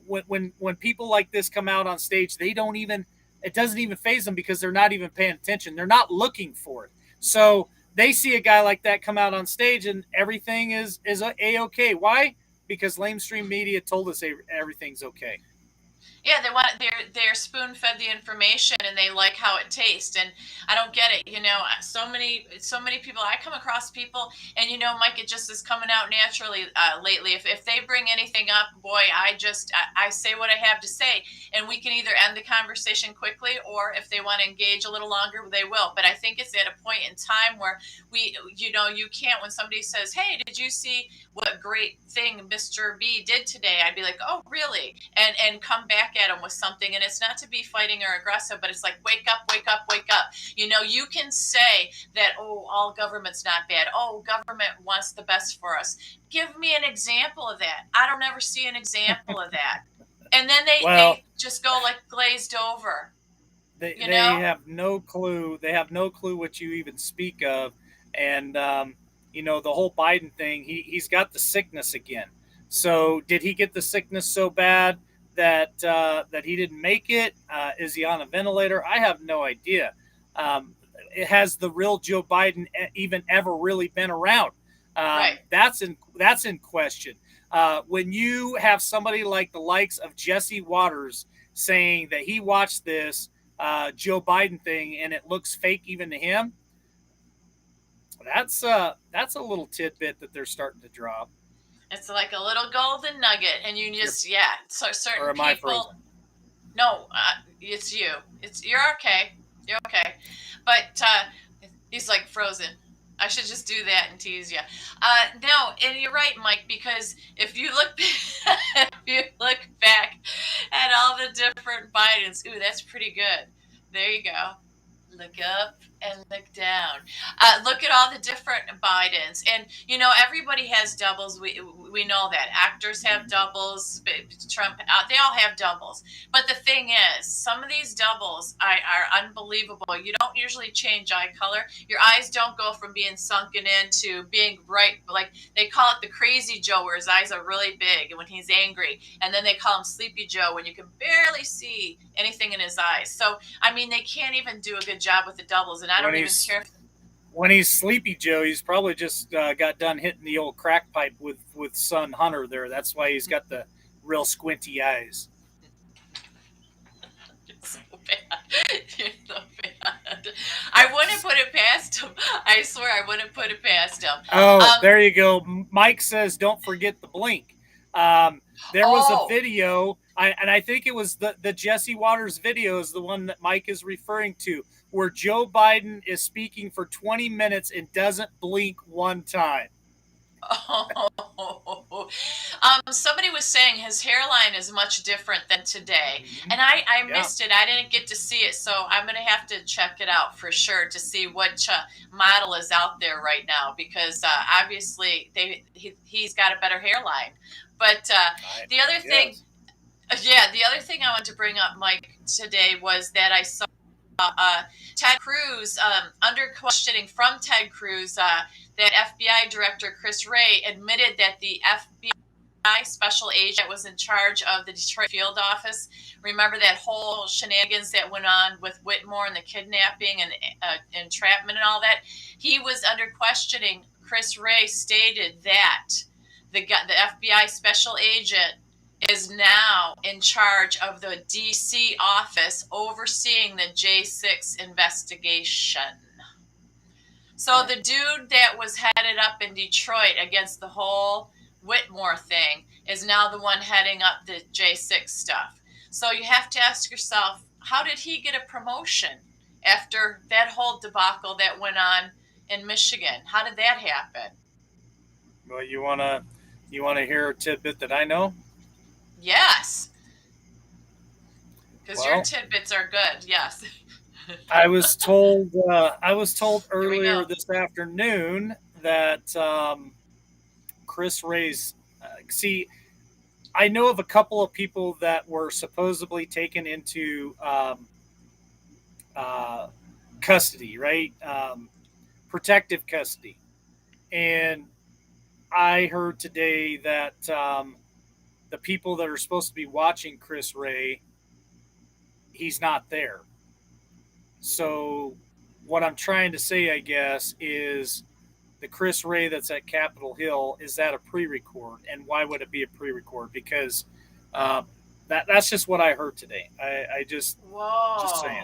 when people like this come out on stage, they don't even it doesn't even phase them because they're not even paying attention. They're not looking for it. So they see a guy like that come out on stage and everything is a okay. Why? Because lamestream media told us everything's okay. Yeah, they're spoon fed the information and they like how it tastes. And I don't get it. So many people, I come across people, and Mike, it just is coming out naturally lately. If they bring anything up, boy, I say what I have to say, and we can either end the conversation quickly, or if they want to engage a little longer, they will. But I think it's at a point in time where you can't, when somebody says, "Hey, did you see what great thing Mr. B did today?" I'd be like, "Oh, really?" And come back at them with something. And it's not to be fighting or aggressive, but it's like, wake up, wake up, wake up. You can say that, oh, all government's not bad. Oh, government wants the best for us. Give me an example of that. I don't ever see an example of that. And then they Well, they just go like glazed over, you they know? have no clue. They have no clue what you even speak of, and the whole Biden thing. He's got the sickness again. So did he get the sickness so bad that he didn't make it? Is he on a ventilator? I have no idea. Um, has the real Joe Biden even ever really been around? Right. That's in question. When you have somebody like the likes of Jesse Waters saying that he watched this Joe Biden thing and it looks fake even to him, that's a little tidbit that they're starting to drop. It's like a little golden nugget, and you You're, just, yeah. So or certain am I people. frozen? No, it's you. You're okay. You're okay. But he's like frozen. I should just do that and tease you. No, and you're right, Mike. Because if you look, if you look back at all the different Bidens, ooh, that's pretty good. There you go. Look up and look down. Look at all the different Bidens, and everybody has doubles. We know that actors have doubles. Trump, they all have doubles. But the thing is, some of these doubles are unbelievable. You don't usually change eye color. Your eyes don't go from being sunken into being bright. Like they call it the crazy Joe, where his eyes are really big when he's angry, and then they call him Sleepy Joe when you can barely see anything in his eyes. So I mean, they can't even do a good job with the doubles, and I When don't even he's care if. when he's Sleepy Joe, he's probably just got done hitting the old crack pipe with son Hunter there. That's why he's got the real squinty eyes. You're so bad. You're so bad. I wouldn't put it past him. I swear, I wouldn't put it past him. Oh, Um. there you go. Mike says, "Don't forget the blink." There was a Oh. video, and I think it was the Jesse Waters video is the one that Mike is referring to, where Joe Biden is speaking for 20 minutes and doesn't blink one time. Oh. Somebody was saying his hairline is much different than today, Mm-hmm. and I Yeah, missed it. I didn't get to see it, so I'm gonna have to check it out for sure to see what model is out there right now, because obviously he's got a better hairline. But the I other thing, guess. yeah, the other thing I want to bring up, Mike, today was that I saw Ted Cruz, under questioning from Ted Cruz, that FBI Director Chris Wray admitted that the FBI special agent that was in charge of the Detroit field office. Remember that whole shenanigans that went on with Whitmore and the kidnapping and entrapment and all that? He was under questioning. Chris Wray stated that the FBI special agent is now in charge of the DC office overseeing the J6 investigation. So the dude that was headed up in Detroit against the whole Whitmore thing is now the one heading up the J6 stuff. So you have to ask yourself, how did he get a promotion after that whole debacle that went on in Michigan? How did that happen? Well, you wanna hear a tidbit that I know? Yes, because your Well, tidbits are good. Yes. I was told Here we earlier go. this afternoon that Chris Ray's. See, I know of a couple of people that were supposedly taken into uh, custody, right? Protective custody. And I heard today that the people that are supposed to be watching Chris Ray, he's not there. So, what I'm trying to say, I guess, is the Chris Ray that's at Capitol Hill, is that a pre record? And why would it be a pre record? Because uh, That's just what I heard today. I just saying.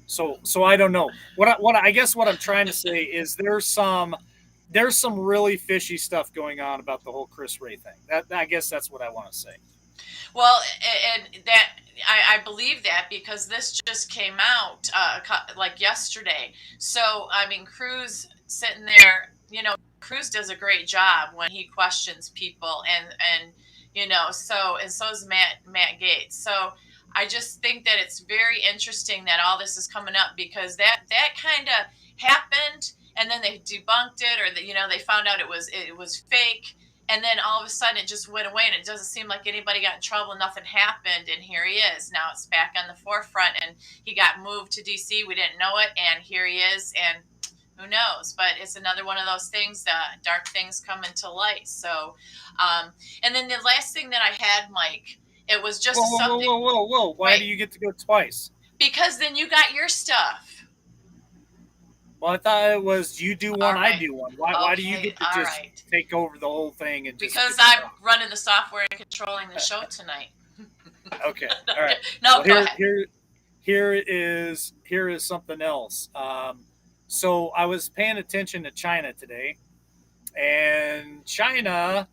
Whoa. So I don't know. I guess what I'm trying to say is there's some really fishy stuff going on about the whole Chris Ray thing. That I guess that's what I want to say. Well, and that I believe that because this just came out like yesterday. So I mean, Cruz sitting there, Cruz does a great job when he questions people, and so and so is Matt Gates. So I just think that it's very interesting that all this is coming up because that kind of happened, and then they debunked it, or they found out it was fake, and then all of a sudden it just went away, and it doesn't seem like anybody got in trouble, nothing happened, and here he is now. It's back on the forefront, and he got moved to DC. We didn't know it, and here he is, and who knows? But it's another one of those things, dark things come into light. So and then the last thing that I had, Mike, it was Whoa, just whoa, whoa, something. whoa, whoa, whoa! Why do Wait, you get to go twice? because then you got your stuff. Well, I thought it was you do All one, I right. do one. Why do you Okay, get to all just right. take over the whole thing and just Because get to I'm talk? running the software and controlling the show tonight. Okay, all right. No, Well, go ahead. here is something else. So I was paying attention to China today, and China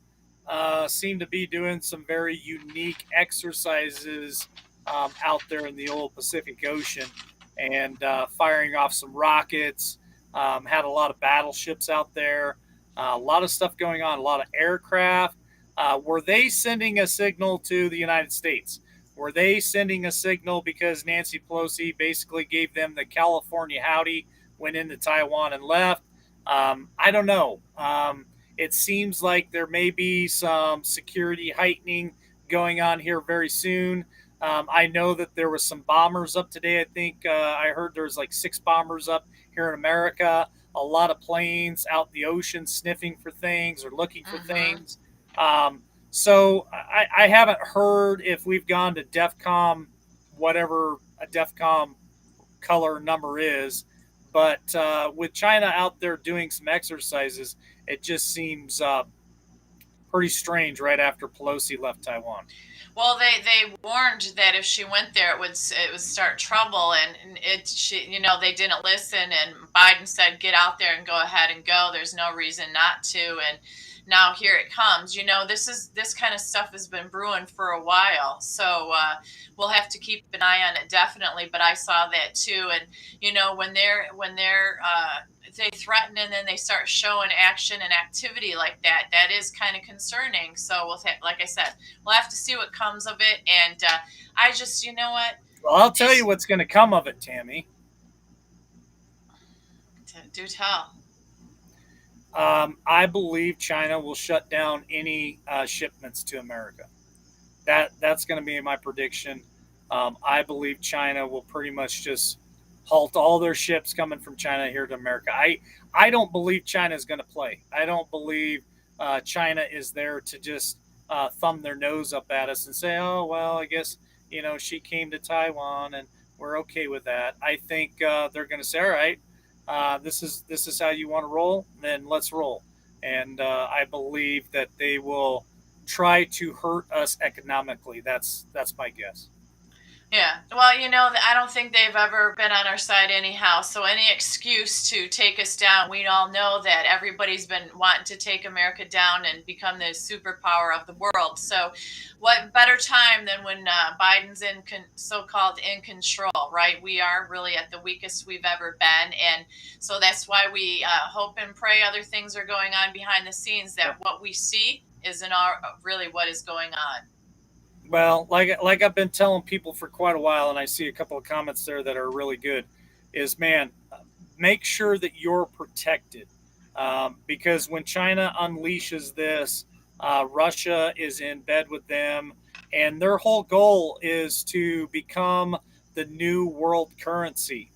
seemed to be doing some very unique exercises out there in the old Pacific Ocean and firing off some rockets. Had a lot of battleships out there, a lot of stuff going on, a lot of aircraft. Were they sending a signal to the United States? Were they sending a signal because Nancy Pelosi basically gave them the California howdy, went into Taiwan and left? I don't know. It seems like there may be some security heightening going on here very soon. I know that there was some bombers up today. I think I heard there's like 6 bombers up here in America. A lot of planes out in the ocean sniffing for things or looking for Mm-hmm. things. So I haven't heard if we've gone to DEFCON, whatever a DEFCON color number is. But with China out there doing some exercises, it just seems pretty strange right after Pelosi left Taiwan. Well, they warned that if she went there, it would start trouble, and they didn't listen, and Biden said, "Get out there and go ahead and go. There's no reason not to." And now here it comes. This kind of stuff has been brewing for a while, so we'll have to keep an eye on it definitely. But I saw that too, and when they threaten and then they start showing action and activity like that, that is kind of concerning. So like I said, we'll have to see what comes of it. And I just, you know what, Well, I'll tell you it's what's going to come of it, Tammy. do tell. I believe China will shut down any shipments to America. That's going to be my prediction. I believe China will pretty much just halt all their ships coming from China here to America. I don't believe China is going to play. I don't believe China is there to just thumb their nose up at us and say, "Oh well, I guess she came to Taiwan and we're okay with that." I think they're going to say, "All right, this is how you want to roll, then let's roll." And I believe that they will try to hurt us economically. That's my guess. Yeah. Well, I don't think they've ever been on our side anyhow. So any excuse to take us down, we all know that everybody's been wanting to take America down and become the superpower of the world. So what better time than when Biden's so-called in control, right? We are really at the weakest we've ever been. And so that's why we hope and pray other things are going on behind the scenes, that what we see isn't really what is going on. Well, like I've been telling people for quite a while, and I see a couple of comments there that are really good. Is man, make sure that you're protected, because when China unleashes this, Russia is in bed with them, and their whole goal is to become the new world currency.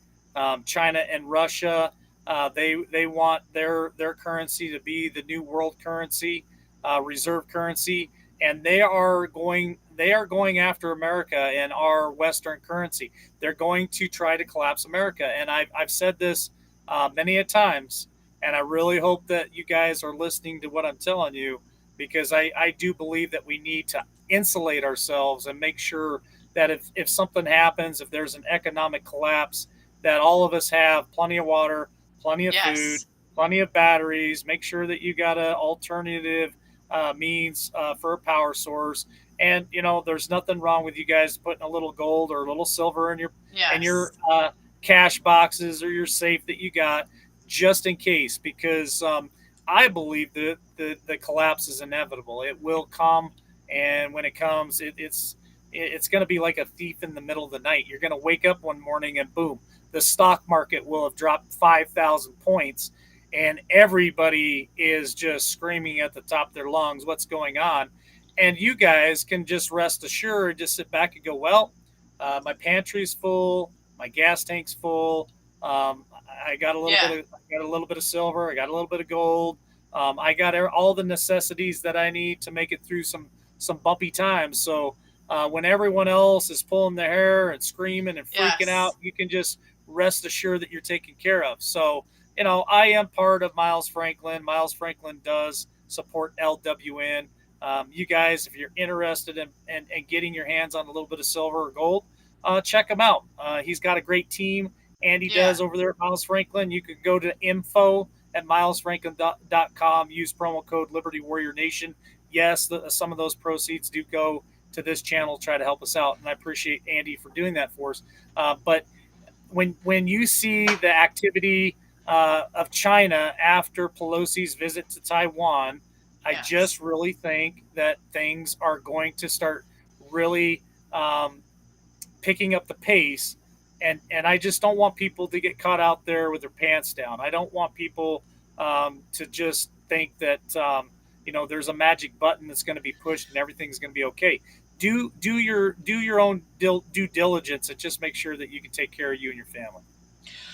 China and Russia, they want their currency to be the new world currency, reserve currency, and they are going after America and our Western currency. They're going to try to collapse America, and I've said this many a times, and I really hope that you guys are listening to what I'm telling you, because I do believe that we need to insulate ourselves and make sure that if something happens, if there's an economic collapse, that all of us have plenty of water, plenty of food, Yes. plenty of batteries. Make sure that you got an alternative means for a power source. And there's nothing wrong with you guys putting a little gold or a little silver in your Yes. cash boxes or your safe that you got, just in case, because I believe that the collapse is inevitable. It will come, and when it comes, it's going to be like a thief in the middle of the night. You're going to wake up one morning and boom, the stock market will have dropped 5,000 points, and everybody is just screaming at the top of their lungs, "What's going on?" And you guys can just rest assured, just sit back and go, "Well, my pantry's full, my gas tank's full. I got Yeah. a little bit of silver. I got a little bit of gold. I got all the necessities that I need to make it through some bumpy times." So when everyone else is pulling their hair and screaming and freaking out, Yes. you can just rest assured that you're taken care of. So I am part of Miles Franklin. Miles Franklin does support LWN. You guys, if you're interested in getting your hands on a little bit of silver or gold, check him out. He's got a great team. Andy Yeah. does over there at Miles Franklin. You can go to info at milesfranklin.com. Use promo code Liberty Warrior Nation. Yes, some of those proceeds do go to this channel. Try to help us out, and I appreciate Andy for doing that for us. But when you see the activity of China after Pelosi's visit to Taiwan, I Yes. just really think that things are going to start really picking up the pace. And I just don't want people to get caught out there with their pants down. I don't want people to just think that there's a magic button that's going to be pushed and everything's going to be okay. Do your own due diligence and just make sure that you can take care of you and your family.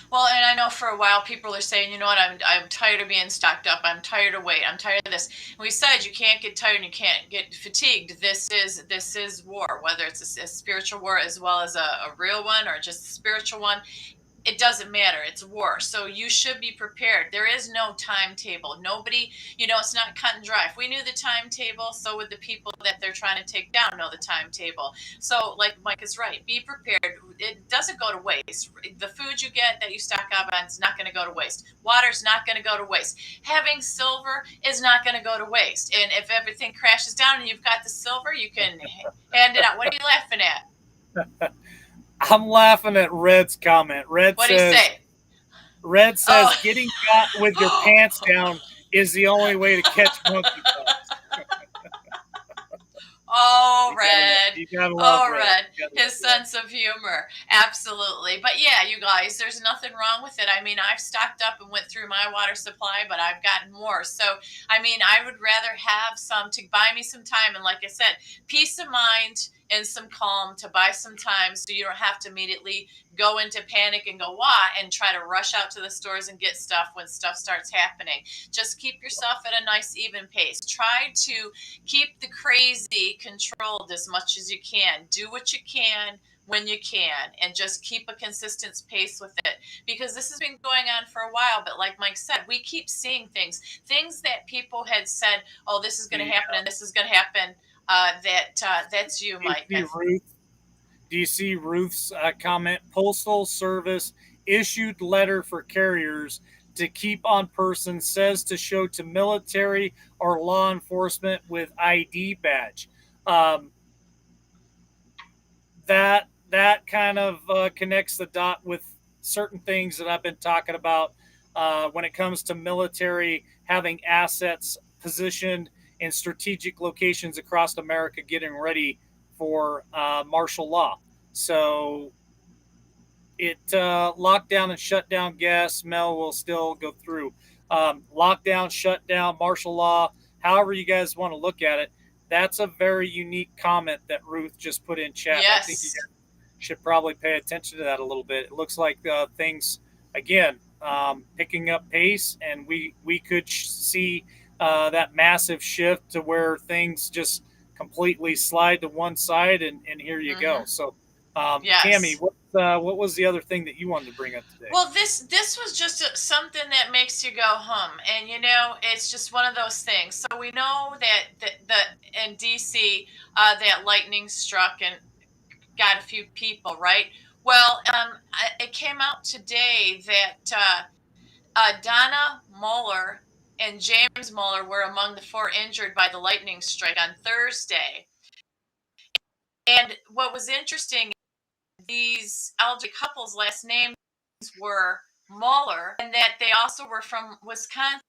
Well, and I know for a while people are saying, you know what, I'm tired of being stocked up. I'm tired of wait. I'm tired of this. And we said you can't get tired and you can't get fatigued. This is war, whether it's a spiritual war as well as a real one or just a spiritual one. It doesn't matter. It's war. So you should be prepared. There is no timetable. Nobody, it's not cut and dry. If we knew the timetable, so would the people that they're trying to take down know the timetable. So, like Mike is right, be prepared. It doesn't go to waste. The food you get that you stock up on is not going to go to waste. Water's not going to go to waste. Having silver is not going to go to waste. And if everything crashes down and you've got the silver, you can hand it out. What are you laughing at? I'm laughing at Red's comment. What do you say? Red says Oh. getting caught with your pants down is the only way to catch monkeypox. Oh, Red. You gotta love Oh, Red. Red. You gotta His love Red. sense of humor. Absolutely. But yeah, you guys, there's nothing wrong with it. I mean, I've stocked up and went through my water supply, but I've gotten more. So, I mean, I would rather have some to buy me some time. And like I said, peace of mind and some calm to buy some time so you don't have to immediately go into panic and go, what, and try to rush out to the stores and get stuff when stuff starts happening. Just keep yourself at a nice, even pace. Try to keep the crazy controlled as much as you can. Do what you can when you can and just keep a consistent pace with it because this has been going on for a while. But like Mike said, we keep seeing things that people had said, oh, this is going to happen and this is going to happen. That's you, Do you Mike. see Ruth? Do you see Ruth's comment? Postal Service issued letter for carriers to keep on person, says to show to military or law enforcement with ID badge. Um, that kind of connects the dot with certain things that I've been talking about when it comes to military having assets positioned in strategic locations across America, getting ready for martial law. So it lockdown and shutdown gas smell will still go through. Lockdown, shutdown, martial law, however you guys want to look at it. That's a very unique comment that Ruth just put in chat. I think you Yes. should probably pay attention to that a little bit. It looks like things again picking up pace, and we could see that massive shift to where things just completely slide to one side, and here you go. Mm-hmm. So, Tammy, Yes. what was the other thing that you wanted to bring up today? Well, this was just something that makes you go hum, and it's just one of those things. So we know that the in DC that lightning struck and got a few people, right? Well, it came out today that Donna Mueller and James Mueller were among the four injured by the lightning strike on Thursday. And what was interesting, these elderly couples' last names were Mueller, and that they also were from Wisconsin,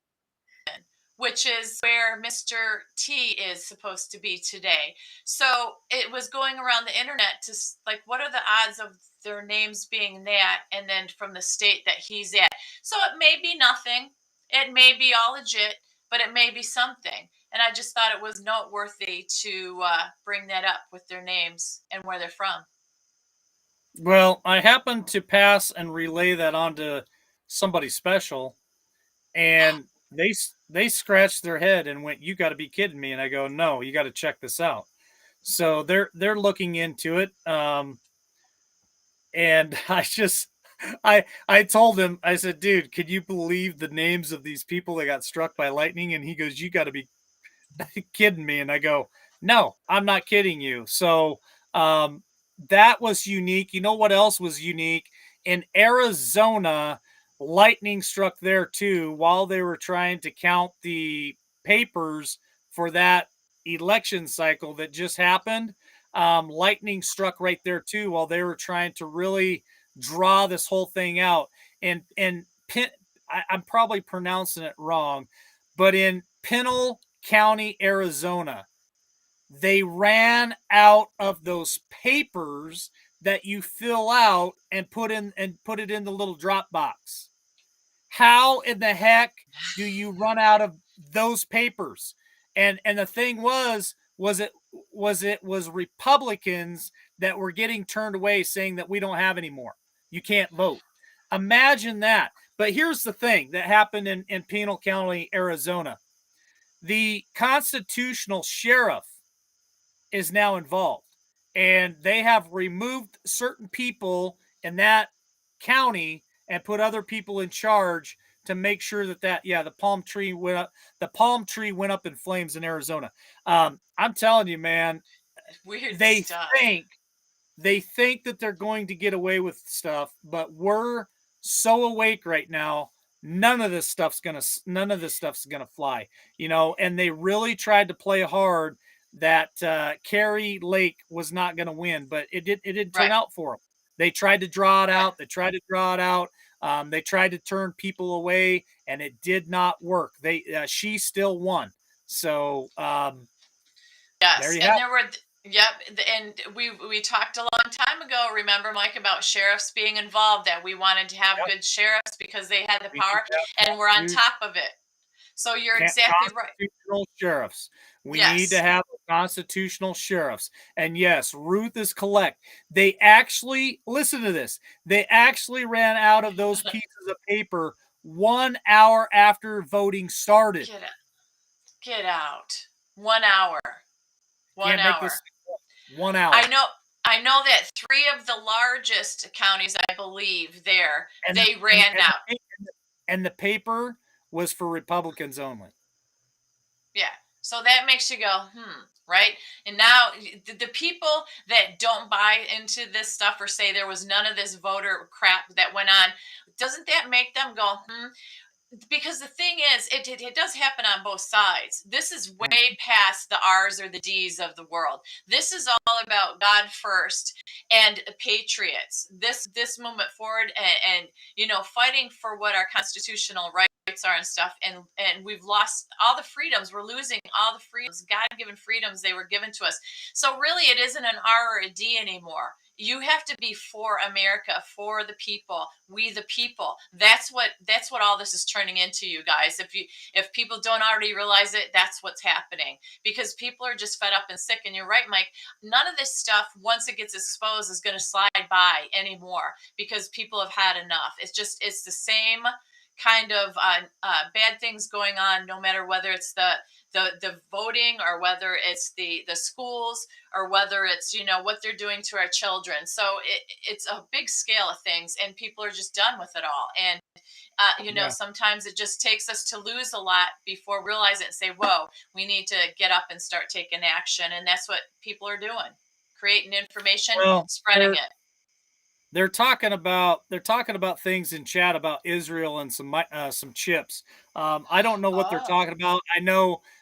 which is where Mr. T is supposed to be today. So it was going around the internet to like, what are the odds of their names being that, and then from the state that he's at? So it may be nothing, it may be all legit, but it may be something. And I just thought it was noteworthy to bring that up with their names and where they're from. Well, I happened to pass and relay that on to somebody special, and they scratched their head and went, "You got to be kidding me!" And I go, "No, you got to check this out." So they're looking into it, and I told him, I said, "Dude, could you believe the names of these people that got struck by lightning?" And he goes, "You got to be kidding me." And I go, "No, I'm not kidding you." So um, that was unique. You know what else was unique? In Arizona, lightning struck there too while they were trying to count the papers for that election cycle that just happened. Lightning struck right there too while they were trying to really draw this whole thing out. And I'm probably pronouncing it wrong, but in Pinal County, Arizona, they ran out of those papers that you fill out and put it in the little drop box. How in the heck do you run out of those papers? And the thing was Republicans that were getting turned away saying that we don't have any more. You can't vote. Imagine that. But here's the thing that happened in Pinal County, Arizona. The constitutional sheriff is now involved, and they have removed certain people in that county and put other people in charge to make sure that yeah, the palm tree went up in flames in Arizona. I'm telling you, man, Weird they stuff. think they think that they're going to get away with stuff, but we're so awake right now. None of this stuff's gonna fly, And they really tried to play hard that Kerry Lake was not going to win, but it didn't turn Right. out for them. They tried to draw it Right. out. They tried to draw it out. They tried to turn people away, and it did not work. She still won. So there Yes, you and have there were yep, and we talked a long time ago, remember, Mike, about sheriffs being involved, that we wanted to have it. Yep. good sheriffs because they had the We need power, to have and we're on constitu- top of it. So you're exactly right. constitutional sheriffs. We need to Yes. have constitutional sheriffs. And yes, Ruth is correct. They actually, listen to this, they actually ran out of those pieces of paper 1 hour after voting started. Get out. Get out. 1 hour. One Can't make hour. this 1 I hour. know I know that three of the largest counties, I believe, there, And they ran out. the paper was for Republicans only. Yeah. So that makes you go, right? And now the people that don't buy into this stuff or say there was none of this voter crap that went on, doesn't that make them go, because the thing is, it does happen on both sides. This is way past the R's or the D's of the world. This is all about God first and patriots. This movement forward, and fighting for what our constitutional rights are and stuff. And we've lost all the freedoms. We're losing all the freedoms, God-given freedoms they were given to us. So really, it isn't an R or a D anymore. You have to be for America, for the people, we the people. That's what all this is turning into, you guys. If people don't already realize it, that's what's happening, because people are just fed up and sick. And you're right, Mike, none of this stuff, once it gets exposed, is going to slide by anymore, because people have had enough. It's the same kind of bad things going on, no matter whether it's the voting, or whether it's the schools, or whether it's what they're doing to our children. So it's a big scale of things, and people are just done with it all. And Yeah. sometimes it just takes us to lose a lot before realize it and say, whoa, we need to get up and start taking action. And that's what people are doing, creating information, Well, spreading it. they're talking about things in chat about Israel and some chips. I don't know what they're Oh, talking about.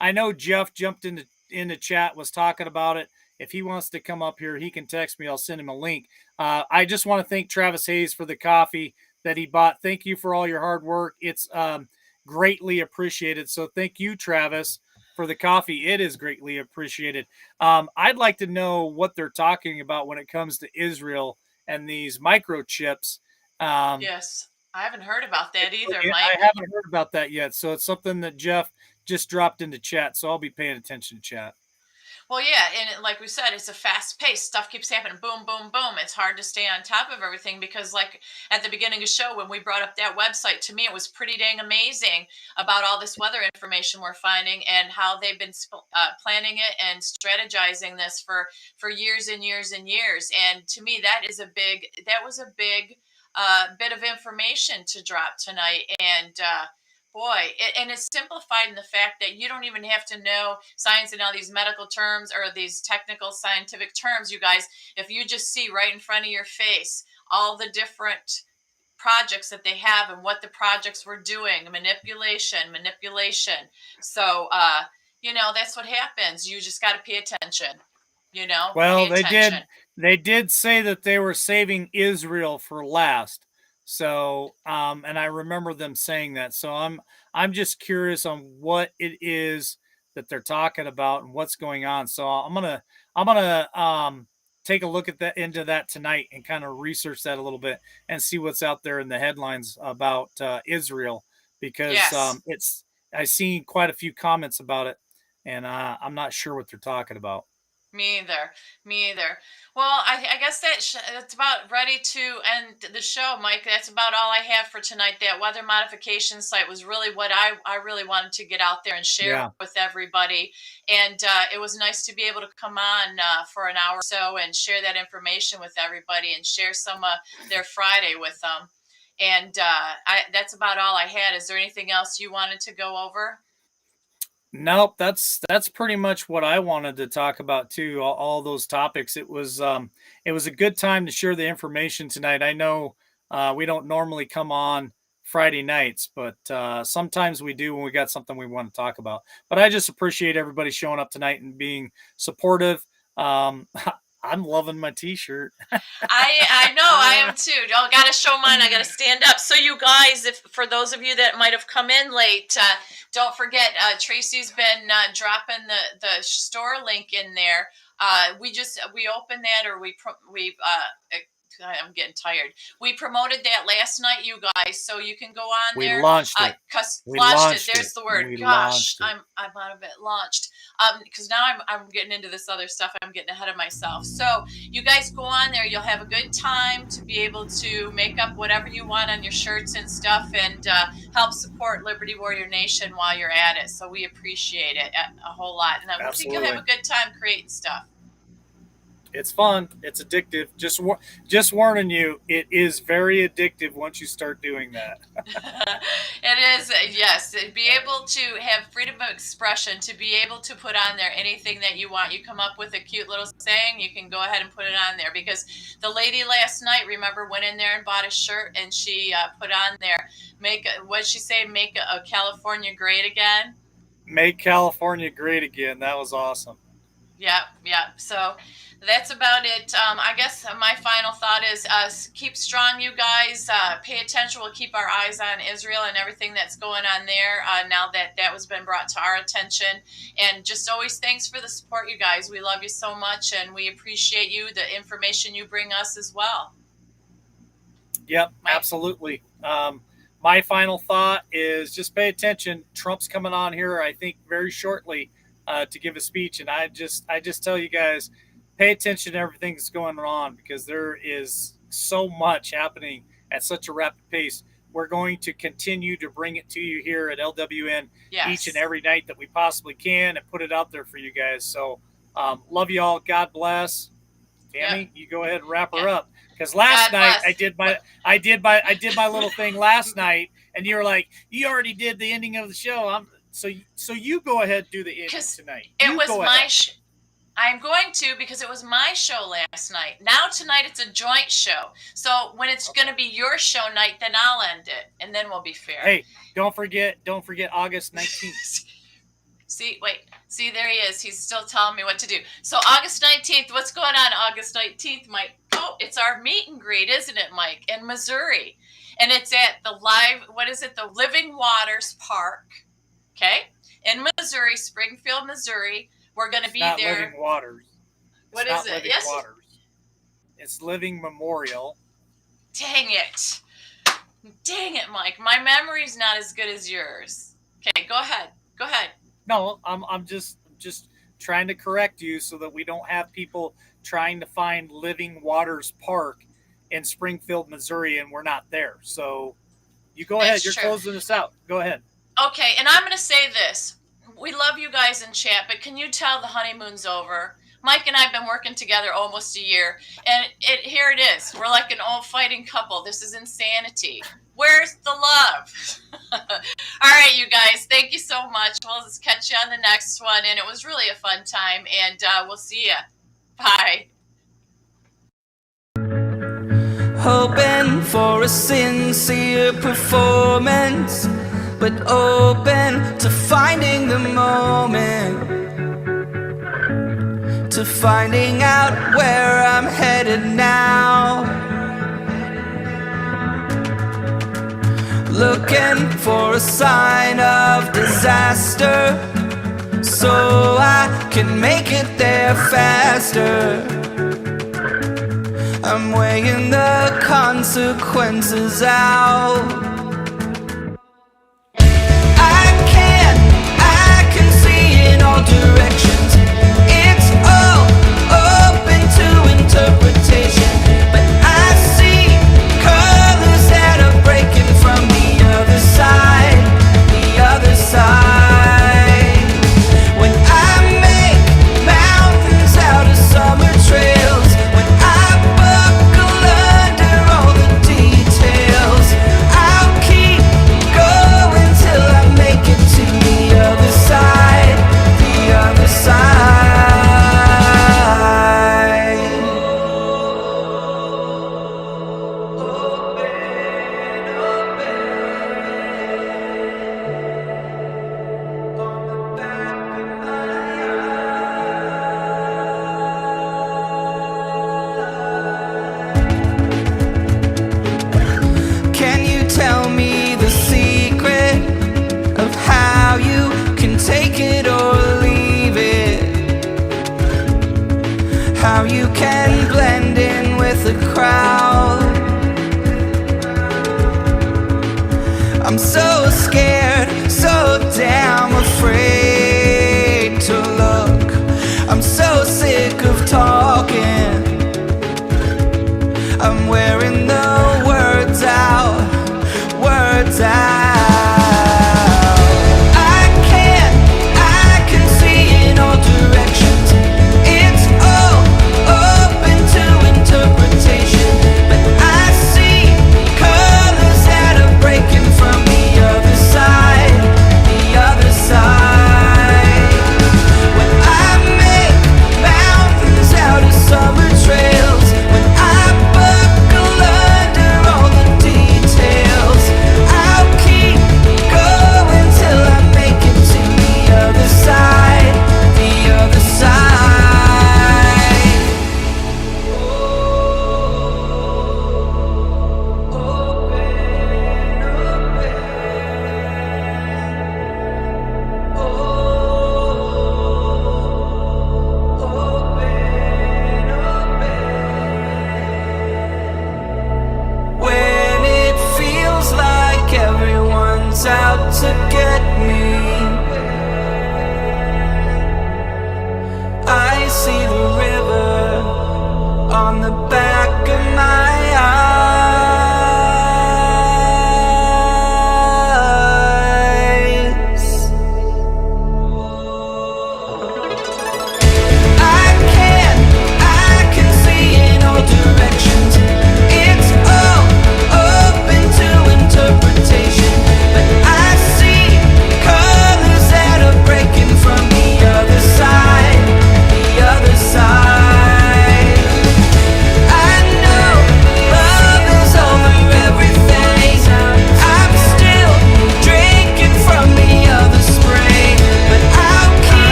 I know Jeff jumped into chat, was talking about it. If he wants to come up here, he can text me. I'll send him a link. I just want to thank Travis Hayes for the coffee that he bought. Thank you for all your hard work. It's greatly appreciated. So thank you, Travis, for the coffee. It is greatly appreciated. I'd like to know what they're talking about when it comes to Israel and these microchips. Um, yes. I haven't heard about that either, I Mike. haven't heard about that yet, so it's something that Jeff just dropped into chat. So I'll be paying attention to chat. Well, yeah, and like we said, it's a fast pace. Stuff keeps happening. Boom, boom, boom. It's hard to stay on top of everything because, like at the beginning of the show, when we brought up that website, to me it was pretty dang amazing about all this weather information we're finding and how they've been planning it and strategizing this for years and years and years. And to me, that was a big bit of information to drop tonight. And boy, and it's simplified in the fact that you don't even have to know science and all these medical terms or these technical scientific terms, you guys. If you just see right in front of your face all the different projects that they have and what the projects were doing, manipulation. So, that's what happens. You just got to pay attention. Well, Pay they attention. did they did say that they were saving Israel for last. So, and I remember them saying that. So I'm just curious on what it is that they're talking about and what's going on. So I'm gonna take a look at that into that tonight and kind of research that a little bit and see what's out there in the headlines about Israel because Yes. it's I've seen quite a few comments about it and I'm not sure what they're talking about. Me either. Me either. Well, I guess that's about ready to end the show, Mike. That's about all I have for tonight. That weather modification site was really what I really wanted to get out there and share Yeah. with everybody. And it was nice to be able to come on for an hour or so and share that information with everybody and share some of their Friday with them. And that's about all I had. Is there anything else you wanted to go over? Nope, that's pretty much what I wanted to talk about too. All those topics. It was a good time to share the information tonight. I know we don't normally come on Friday nights, but sometimes we do when we got something we want to talk about. But I just appreciate everybody showing up tonight and being supportive. Um, I'm loving my T-shirt. I know I am too. I got to show mine. I got to stand up. So you guys, if for those of you that might have come in late, don't forget Tracy's been dropping the store link in there. We opened that, or I'm getting tired. We promoted that last night, you guys, so you can go on We there. launched it. We Launched it. launched There's it. the word. We Gosh, launched it. I'm out of it. Launched. Because now I'm getting into this other stuff. I'm getting ahead of myself. So you guys go on there. You'll have a good time to be able to make up whatever you want on your shirts and stuff, and help support Liberty Warrior Nation while you're at it. So we appreciate it a whole lot, and I think you'll have Absolutely. a good time creating stuff. It's fun. It's addictive. Just warning you, it is very addictive once you start doing that. It is, yes. Be able to have freedom of expression, to be able to put on there anything that you want. You come up with a cute little saying, you can go ahead and put it on there. Because the lady last night, remember, went in there and bought a shirt, and she put on there, what'd she say? Make a California great again. Make California great again. That was awesome. Yeah, yeah. So that's about it. I guess my final thought is keep strong, you guys. Pay attention. We'll keep our eyes on Israel and everything that's going on there now that that was been brought to our attention. And just always thanks for the support, you guys. We love you so much, and we appreciate you, the information you bring us as well. Yep, Mike? absolutely. My final thought is just pay attention. Trump's coming on here, I think, very shortly to give a speech, and I just tell you guys, pay attention to everything that's going on because there is so much happening at such a rapid pace. we're going to continue to bring it to you here at LWN each and Yes. every night that we possibly can and put it out there for you guys. So love you all. God bless. Yep. Tammy, you go ahead and wrap her Yeah. up. Because last God night bless. I did my little thing last night, and you were like, you already did the ending of the show. So you go ahead and do the ending tonight. It was my I'm going to, because it was my show last night. Now tonight it's a joint show. So when it's going to be your show night, then I'll end it, and then we'll be fair. Hey, don't forget August 19th. See, there he is. He's still telling me what to do. So August 19th, what's going on August 19th, Mike? Oh, it's our meet and greet, isn't it, Mike, in Missouri? And it's at the the Living Waters Park, okay, in Missouri, Springfield, Missouri. We're going to be there. Living Waters. What is it? Living Yes. Waters. It's Living Memorial. Dang it, Mike. My memory's not as good as yours. Okay, go ahead. No, I'm just trying to correct you so that we don't have people trying to find Living Waters Park in Springfield, Missouri, and we're not there. So you go ahead. You're closing this out. Go ahead. Okay, and I'm going to say this. We love you guys in chat, but can you tell the honeymoon's over? Mike and I have been working together almost a year, and here it is. We're like an old fighting couple. This is insanity. Where's the love? All right, you guys, thank you so much. We'll just catch you on the next one, and it was really a fun time, and we'll see you. Bye. Hoping for a sincere performance, but open to finding the moment, to finding out where I'm headed now. Looking for a sign of disaster, so I can make it there faster. I'm weighing the consequences out. I can see in all directions. It's all open to interpretation, but I see colors that are breaking from the other side, the other side. When I make mountains out of summer trails, when I buckle under all the details, I'll keep going till I make it to the other side, the other side. Can you tell me the secret of how you can take it or leave it? How you can blend in with the crowd? I'm so scared, so damn afraid to look. I'm so sick of talking. I'm wearing the words out, words out. I can see in all directions. It's all open to interpretation, but I see colors that are breaking from the other side, the other side. When I make mountains out of summer trails, when I buckle under all the details, I'll keep going till I make it to the other side, the other side. When it feels like everyone's out to get me, I see the river on the back of my